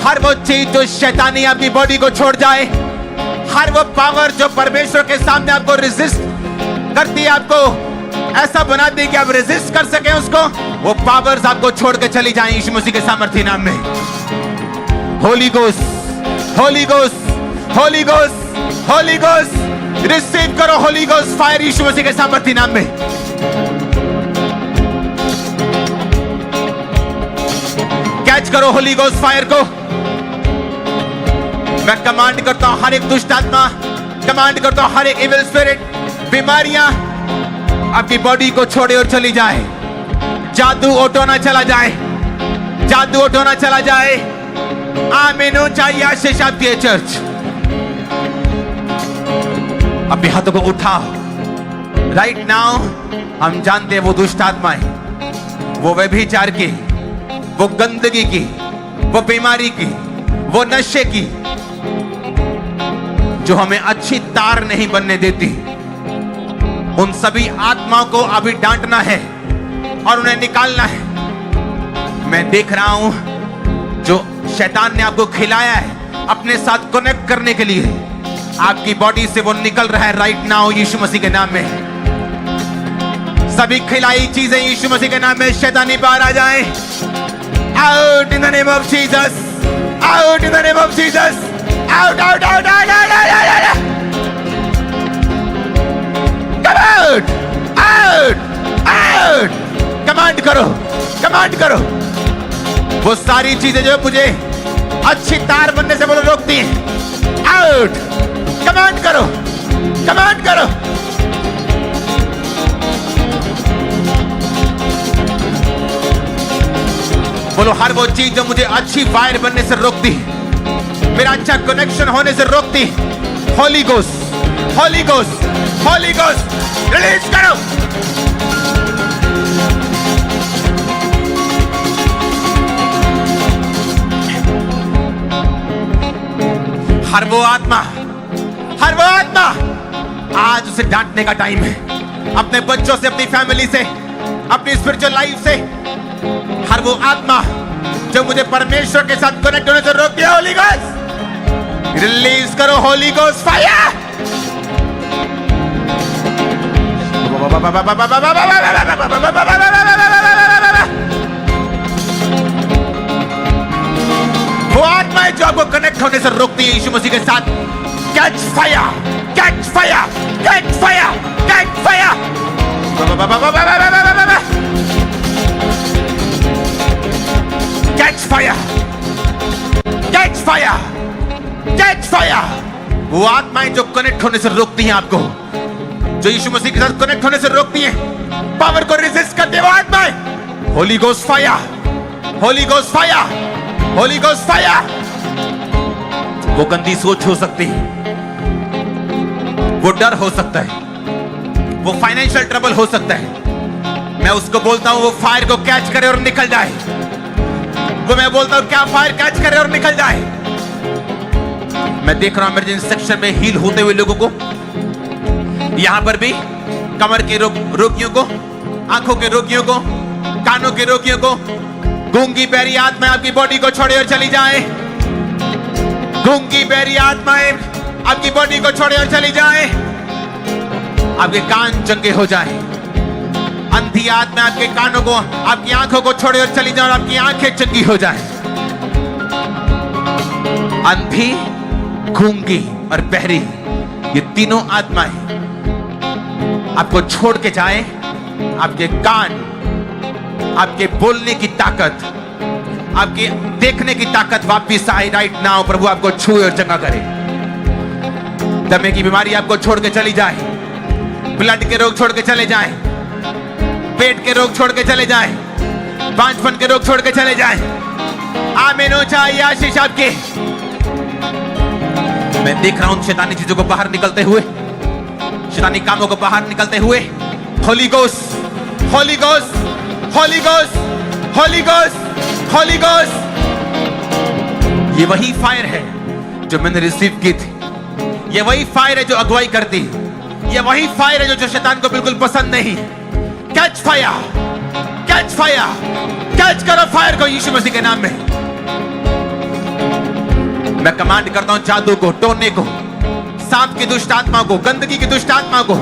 हर वो चीज जो शैतानी आपकी बॉडी को छोड़ जाए, हर वो पावर जो परमेश्वर के सामने आपको रेजिस्ट करती है, आपको ऐसा बना दी कि आप रेजिस्ट कर सके उसको, वो पावर्स आपको छोड़ के चली जाए यीशु मसीह के सामर्थ्य नाम में। Holi ghost, Holi ghost, Holi ghost, Holi ghost, receive करो होली गोस्ट फायर यीशु मसीह के सामर्थ्य नाम में। कैच करो होली गोस्ट फायर को। मैं कमांड करता हूं हर एक दुष्ट आत्मा, कमांड करता हूं हर एक इविल स्पिरिट, बीमारियां आपकी बॉडी को छोड़े और चली जाए। जादू ओटोना चला जाए, जादू ओटोना चला जाए। आमीन हो चाहिए आशीष आपकी चर्च। अपने हाथों को उठाओ राइट नाउ। हम जानते हैं वो दुष्ट आत्माएं, वो व्यभिचार की, वो गंदगी की, वो बीमारी की, वो नशे की, जो हमें अच्छी तार नहीं बनने देती, उन सभी आत्माओं को अभी डांटना है और उन्हें निकालना है। मैं देख रहा हूं जो शैतान ने आपको खिलाया है अपने साथ कनेक्ट करने के लिए, आपकी बॉडी से वो निकल रहा है राइट नाउ यीशु मसीह के नाम में। सभी खिलाई चीजें यीशु मसीह के नाम में शैतानी बाहर आ जाए। Out in the name of Jesus, out in the name of Jesus, out out out out out. Come out, out out. Command करो, कमांड करो। वो सारी चीजें जो मुझे अच्छी तार बनने से बोलो रोकती हैं, आउट। कमांड करो, कमांड करो। बोलो हर वो चीज जो मुझे अच्छी फायर बनने से रोकती, मेरा अच्छा कनेक्शन होने से रोकती, Holi ghost, Holi ghost, Holi ghost release करो। हर वो आत्मा, हर वो आत्मा, आज उसे डांटने का टाइम है। अपने बच्चों से, अपनी फैमिली से, अपनी स्पिरिचुअल लाइफ से। हर वो आत्मा जो मुझे परमेश्वर के साथ कनेक्ट होने से रोकती है, होली गोस्ट रिलीज करो, होली गोस्ट फायर। वो आत्माएं जो आपको कनेक्ट होने से रोकती है यीशु मसीह के साथ, catch fire, catch fire, catch fire, catch fire. Catch fire, catch fire, catch fire. वो आत्माएं जो कनेक्ट होने से रोकती हैं आपको, जो यीशु मसीह के साथ कनेक्ट होने से रोकती हैं, पावर को रेजिस्ट करती है वो आत्माएं। Holi ghost fire, Holi ghost fire, Holi ghost fire. वो गंदी सोच हो सकती है, वो डर हो सकता है, वो फाइनेंशियल ट्रबल हो सकता है। मैं उसको बोलता हूं वो फायर को कैच करे और निकल जाए। वो मैं बोलता हूं क्या फायर कैच करे और निकल जाए। मैं देख रहा हूं इमरजेंसी सेक्शन में हील होते हुए लोगों को, यहां पर भी कमर के रोगियों को, आंखों के रोगियों को, कानों के रोगियों को, गूंगी बहरी आत्माएं आपकी बॉडी को छोड़े और चली जाए। गूंगी बहरी आत्माएं आपकी बॉडी को छोड़े और चली जाए। आपके कान चंगे हो जाए। अंधी आत्मा आपके कानों को, आपकी आंखों को छोड़े और चली जाए और आपकी आंखें चंगी हो जाए। अंधी, गूंगी और बहरी, ये तीनों आत्माएं आपको छोड़ के जाए। आपके कान, आपके बोलने की ताकत, आपके देखने की ताकत वापिस आए राइट नाउ। प्रभु आपको छुए और चंगा करे। दमे की बीमारी आपको छोड़ के चली जाए। ब्लड के रोग छोड़ के चले जाए। पेट के रोग छोड़ के चले जाए। बांझपन के रोग छोड़ के चले जाए। आमीन हो चाहिए आशीष आपकी। मैं देख रहा हूं शैतानी चीजों को बाहर निकलते हुए, शैतानी कामों को बाहर निकलते हुए। Holi ghost, Holi ghost, Holi ghost, Holi ghost, Holi ghost. ये वही फायर है जो मैंने रिसीव की थी। ये वही फायर है जो अगुवाई करती है। ये वही फायर है जो शैतान को बिल्कुल पसंद नहीं। Catch fire, catch fire, catch करो फायर को यीशु मसीह के नाम में। मैं कमांड करता हूं जादू को, टोने को, सांप की दुष्ट आत्मा को, गंदगी की दुष्ट आत्मा को,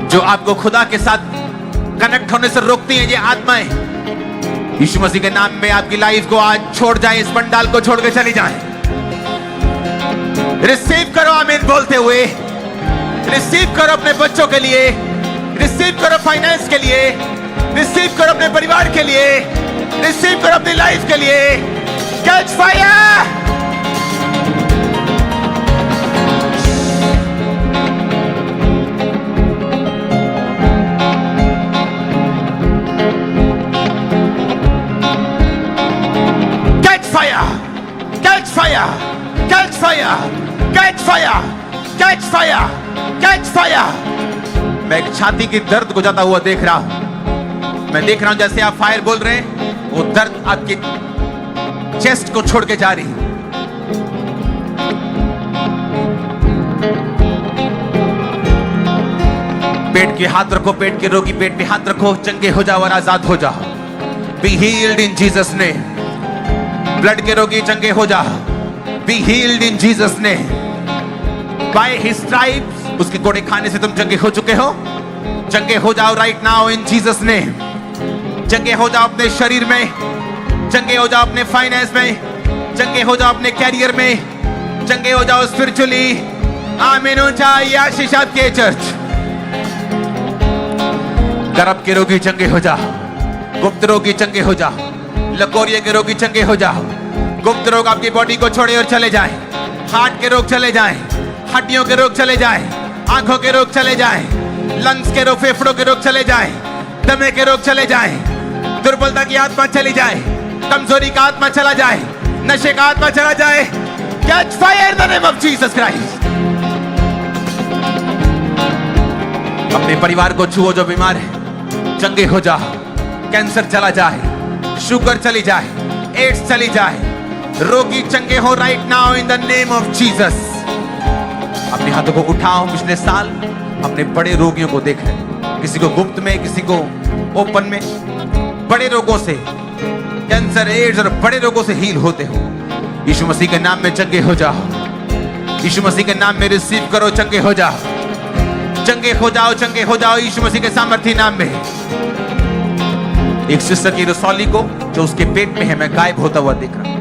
जो आपको खुदा के साथ कनेक्ट होने से रोकती हैं। ये आत्माएं यीशु मसीह के नाम में आपकी लाइफ को आज छोड़ जाए। इस पंडाल को छोड़ के चली जाए। रिसीव करो आमीन बोलते हुए। रिसीव करो अपने बच्चों के लिए, रिसीव करो फाइनेंस के लिए, रिसीव करो अपने परिवार के लिए, रिसीव करो अपनी लाइफ के लिए। Catch fire. Catch fire! Catch fire! Catch fire! Catch fire! Catch fire! मैं एक छाती की दर्द को जाता हुआ देख रहा हूं। मैं देख रहा हूं जैसे आप फायर बोल रहे हैं, वो दर्द आपकी चेस्ट को छोड़ के जा रही। पेट के हाथ रखो, पेट के रोगी पेट पे हाथ रखो, चंगे हो जाओ और आजाद हो जाओ। Be healed in Jesus name. Blood के रोगी चंगे हो जा। Be healed in Jesus name. By His stripes, उसके कोड़े खाने से तुम चंगे हो चुके हो। चंगे हो जाओ right now in Jesus name. चंगे हो जाओ अपने शरीर में, चंगे हो जाओ अपने फाइनेंस में, चंगे हो जाओ अपने कैरियर में, चंगे हो जाओ स्पिरिचुअली। आमीन हो जाए आशीष आपके चर्च। गर्भ के रोगी चंगे हो जाओ, गुप्त रोगी चंगे हो जाओ, लकोरिया के रोगी चंगे हो जाओ। गुप्त रोग आपकी बॉडी को छोड़े और चले जाए। हार्ट के रोग चले जाए, हड्डियों के रोग चले जाए, आंखों के रोग चले जाए, लंग्स के रोग, फेफड़ों के रोग चले जाए, दमे के रोग चले जाए, दुर्बलता की आत्मा चली जाए, कमजोरी का आत्मा चला जाए, नशे का आत्मा चला जाए। Catch fire in the name of Jesus Christ. अपने परिवार को छुओ जो बीमार है, चंगे हो जाओ। कैंसर चला जाए, शुगर चली जाए, एड्स चली जाए, रोगी चंगे हो right now in the name of Jesus. अपने हाथों को उठाओ। पिछले साल अपने बड़े रोगियों को देख रहे, किसी को गुप्त में, किसी को ओपन में, बड़े रोगों से, कैंसर, एड्स और बड़े रोगों से हील होते हो। यीशु मसीह के नाम में चंगे हो जाओ। यीशु मसीह के नाम में रिसीव करो, चंगे हो जाओ, चंगे हो जाओ, चंगे हो जाओ यीशु मसीह के सामर्थी नाम में। एक सिस्टर की रसौली को जो उसके पेट में है, मैं गायब होता हुआ देख रहा हूं।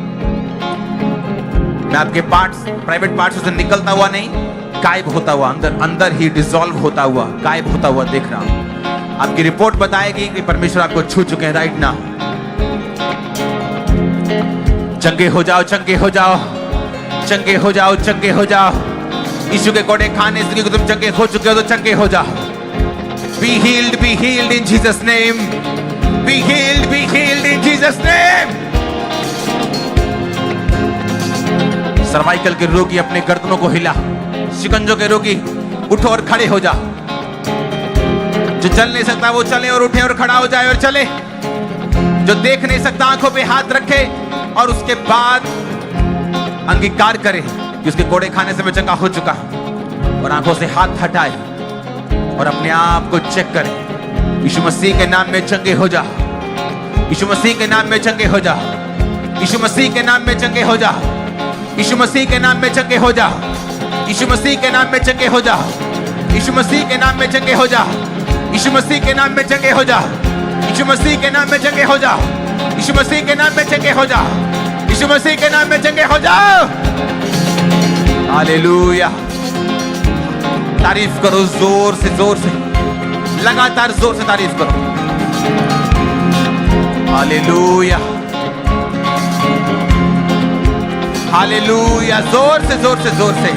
मैं आपके पार्ट्स, प्राइवेट पार्ट्स से निकलता हुआ नहीं, गायब होता हुआ, अंदर ही डिसॉल्व होता हुआ, गायब होता हुआ देख रहा हूं। आपकी रिपोर्ट बताएगी कि परमेश्वर आपको छू चुके हैं राइट नाउ। चंगे हो जाओ, चंगे हो जाओ, चंगे हो जाओ, चंगे हो जाओ। यीशु के कोड़े खाने से तुम चंगे हो चुके हो तो चंगे हो जाओ। Be healed in Jesus name. Be healed in Jesus name. Cervical के रोगी अपने गर्दनों को हिला। शिकंजों के रोगी उठो और खड़े हो जाओ। जो चल नहीं सकता वो चले और उठे और खड़ा हो जाए और चले। जो देख नहीं सकता आंखों पे हाथ रखे और उसके बाद अंगीकार करे कि उसके कोड़े खाने से मैं चंगा हो चुका हूं, और आंखों से हाथ हटाए और अपने आप को चेक करे। यीशु मसीह के नाम में चंगे हो जा, यीशु मसीह के नाम में चंगे हो जा, यीशु मसीह के नाम में चंगे हो जा, यीशु मसीह के नाम में चंगे हो जा, यीशु मसीह के नाम में चंगे हो जा, यीशु मसीह के नाम में चंगे हो जा, यीशु मसीह के नाम में चंगे हो जा, यीशु मसीह के नाम में चंगे हो जा, यीशु मसीह के नाम में चंगे हो जा, यीशु मसीह के नाम में चंगे हो जाओ। हालेलुया। तारीफ करो जोर से, लगातार जोर से तारीफ करो। Hallelujah, hallelujah. जोर से।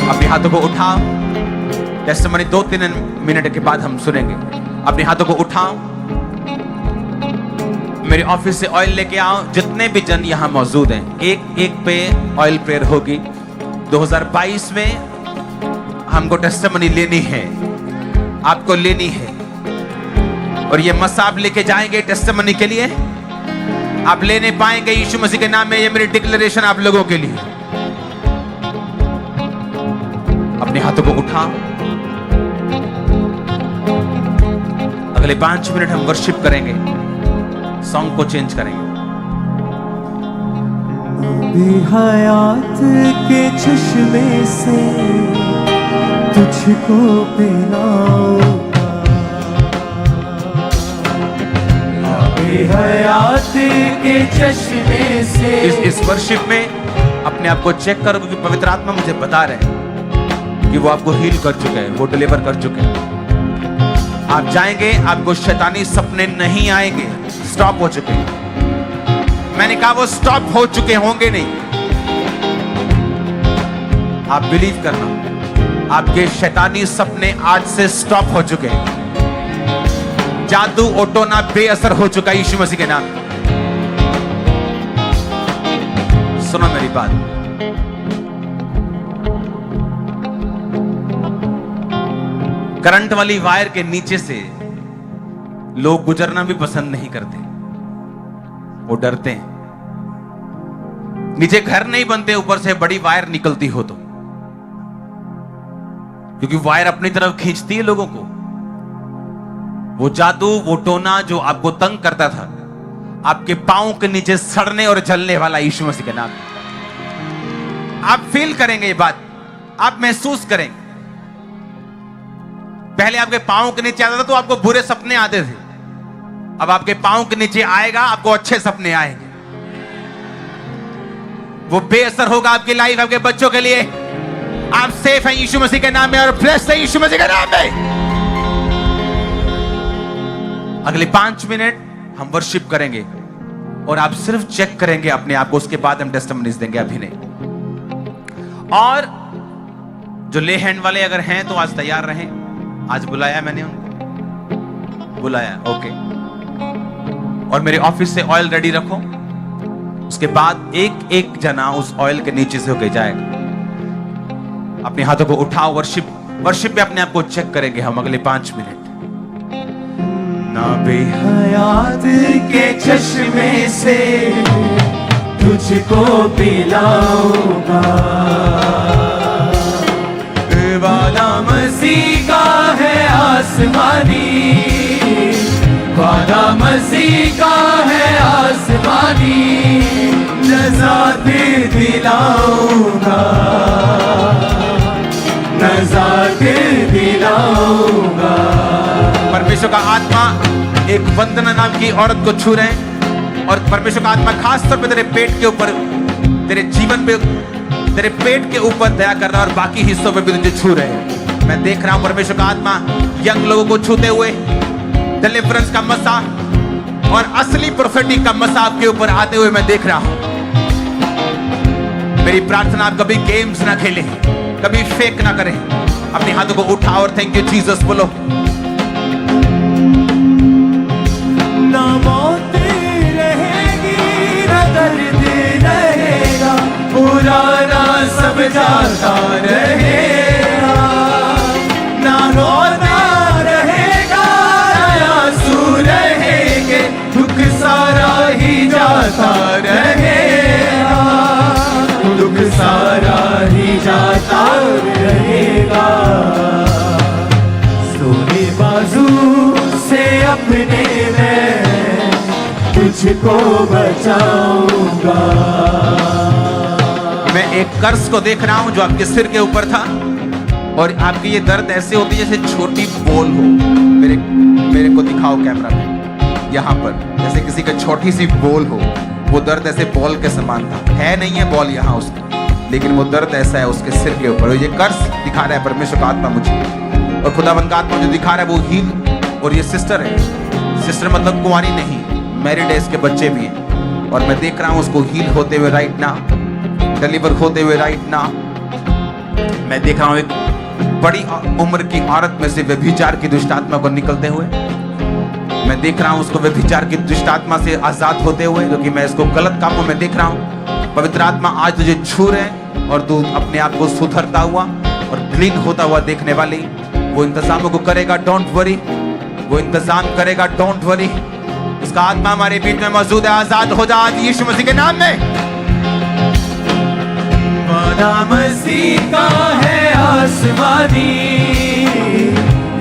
अपने हाथों को उठाओ। टेस्टिमनी 2-3 मिनट के बाद हम सुनेंगे। अपने हाथों को उठाओ, मेरे ऑफिस से ऑयल लेके आओ। जितने भी जन यहां मौजूद हैं, एक पे ऑयल प्रेयर होगी। 2022 में हमको टेस्टिमनी लेनी है, आपको लेनी है। और ये मसा आप लेके जाएंगे टेस्टिमनी के लिए, आप लेने पाएंगे यीशु मसीह के नाम में। ये मेरी डिक्लेरेशन आप लोगों के लिए। अपने हाथों को उठाओ। अगले 5 मिनट हम वर्शिप करेंगे, सॉन्ग को चेंज करेंगे। हयात के चश्मे से तुझको पिलाऊंगा, हयात के चश्मे से। इस वर्शिप में अपने आप को चेक करो, क्योंकि पवित्र आत्मा मुझे बता रहे हैं कि वो आपको हील कर चुके हैं, वो डिलीवर कर चुके हैं। आप जाएंगे, आपको शैतानी सपने नहीं आएंगे, स्टॉप हो चुके हैं। मैंने कहा वो स्टॉप हो चुके होंगे नहीं। आप बिलीव करना, आपके शैतानी सपने आज से स्टॉप हो चुके हैं। जादू ओटोना बेअसर हो चुका है यीशु मसीह के नाम। सुनो मेरी बात, करंट वाली वायर के नीचे से लोग गुजरना भी पसंद नहीं करते, वो डरते हैं। नीचे घर नहीं बनते, ऊपर से बड़ी वायर निकलती हो तो, क्योंकि वायर अपनी तरफ खींचती है लोगों को। वो जादू, वो टोना जो आपको तंग करता था, आपके पांव के नीचे सड़ने और जलने वाला यीशु मसीह के नाम। आप फील करेंगे ये बात, आप महसूस करेंगे। पहले आपके पांव के नीचे आता था तो आपको बुरे सपने आते थे, अब आपके पांव के नीचे आएगा, आपको अच्छे सपने आएंगे। वो बेअसर होगा आपकी लाइफ, आपके बच्चों के लिए। आप सेफ हैं यीशु मसीह के नाम में और ब्लेस्ड हैं यीशु मसीह के नाम में। अगले 5 मिनट हम वर्शिप करेंगे और आप सिर्फ चेक करेंगे अपने आप को, उसके बाद हम टेस्टिमनीज देंगे, अभी नहीं। और जो ले हैंड वाले अगर हैं तो आज तैयार रहें, आज बुलाया मैंने उनको, बुलाया, ओके। और मेरे ऑफिस से ऑयल रेडी रखो, उसके बाद एक जना उस ऑयल के नीचे से होके जाएगा। अपने हाथों को उठाओ। वर्शिप पे अपने आप को चेक करेंगे हम अगले 5 मिनट। ना बेहयात के चश्मे से तुझको पिलाऊंगा, वादा मसीह का है आसमानी, वादा मसीह का है आसमानी। नज़ात दिलाऊंगा, नज़ात दिलाऊंगा। परमेश्वर का आत्मा एक वंदना नाम की औरत को छू रहे हैं, और परमेश्वर का आत्मा खास तौर पे तेरे पेट के ऊपर, तेरे जीवन पे, तेरे पेट के ऊपर दया कर रहा है, और बाकी हिस्सों पे भी तुझे छू रहे हैं। मैं देख रहा हूं परमेश्वर का आत्मा यंग लोगों को छूते हुए, डिलीवरेंस का मसा और असली प्रोफेटिक का मसा आपके ऊपर आते हुए मैं देख रहा हूं। मेरी प्रार्थना, आप कभी गेम्स ना खेलें, कभी फेक ना करें। अपने हाथों को उठाओ और थैंक यू जीसस बोलो। ना मौत रहेगी, ना दर्द रहेगा, पुराना सब जाता रहेगा। ना रोना रहेगा, ना आंसू रहेंगे, दुख सारा ही जाता रहेगा, दुख सारा ही जाता रहेगा। तुझको बचाऊंगा। मैं एक कर्ज को देख रहा हूं जो आपके सिर के ऊपर था, और आपकी ये दर्द ऐसे होती है जैसे छोटी बॉल हो। मेरे को दिखाओ कैमरा में, यहाँ पर जैसे किसी का छोटी सी बॉल हो। वो दर्द ऐसे बॉल के समान था, है नहीं है बॉल यहाँ उसका, लेकिन वो दर्द ऐसा है उसके सिर के ऊपर। ये कर्ज दिखा रहा है परमेश्वर का आत्मा मुझे, और खुदावंद का आत्मा जो दिखा रहा है वो हील। और ये सिस्टर है, सिस्टर मतलब कुंवारी नहीं, मैरिड है, इसके बच्चे भी हैं, और मैं देख रहा हूँ उसको हील होते हुए राइट ना, डिलीवर होते हुए राइट ना। मैं देख रहा हूँ एक बड़ी उम्र की औरत में से व्यभिचार की दुष्ट आत्मा को निकलते हुए। मैं देख रहा हूँ उसको व्यभिचार की दुष्ट आत्मा से आजाद होते हुए, क्योंकि मैं इसको गलत कामों में देख रहा हूँ। पवित्र आत्मा आज तुझे छू रहे, और तू अपने आप को सुधरता हुआ और क्लीन होता हुआ देखने वाली। वो इंतजामों को करेगा, डोंट वरी, वो इंतजाम करेगा, डोंट वरी। उसका आत्मा हमारे बीच में मौजूद है, आजाद हो जा आज यीशु मसीह के नाम में। वादा मसीह का है आसमानी,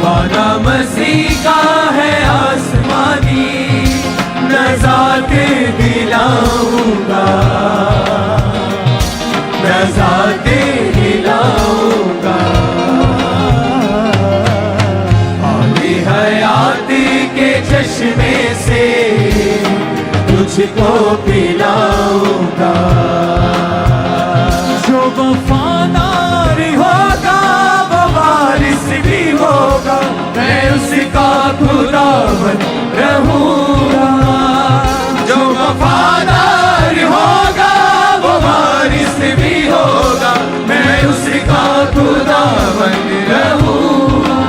वादा मसीह का है आसमानी, नजात दिलाऊंगा, नजात दिलाऊंगा। आगे हयात के चश्मे से तुझको पिलाऊंगा। जो वफादार होगा वो वारिस भी होगा, मैं उसका खुदावन रहूंगा। जो वफादार होगा वो वारिस भी होगा, मैं उसका खुदावन रहूंगा।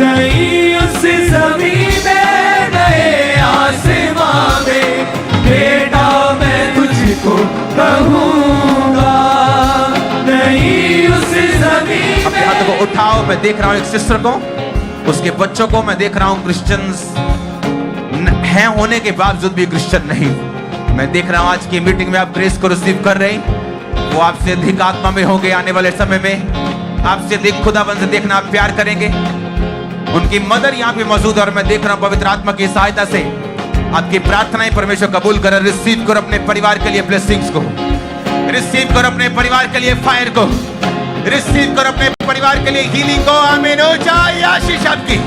नई उस ज़मीन में, नए आसमां में, बेटा मैं तुझको कहूंगा। नई उस ज़मीन अपने हाथों को उठाओ। मैं देख रहा हूँ एक सिस्टर को, उसके बच्चों को मैं देख रहा हूँ क्रिश्चियंस हैं होने के बावजूद भी क्रिश्चियन नहीं। मैं देख रहा हूँ आज की मीटिंग में आप ग्रेस को रिसीव कर रहे हैं, वो आपसे अधिक आत्मा में होंगे आने वाले समय में, आपसे अधिक खुदाबंद से देखना आप प्यार करेंगे। उनकी मदर यहाँ पे मौजूद है, और मैं देख रहा हूँ पवित्र आत्मा की सहायता से आपकी प्रार्थनाएं परमेश्वर कबूल कर। रिसीव करो अपने परिवार के लिए ब्लेसिंग्स को, रिसीव करो अपने परिवार के लिए फायर को, रिसीव करो अपने परिवार के लिए हीलिंग को। आमीन हो जाए आशीष आपकी।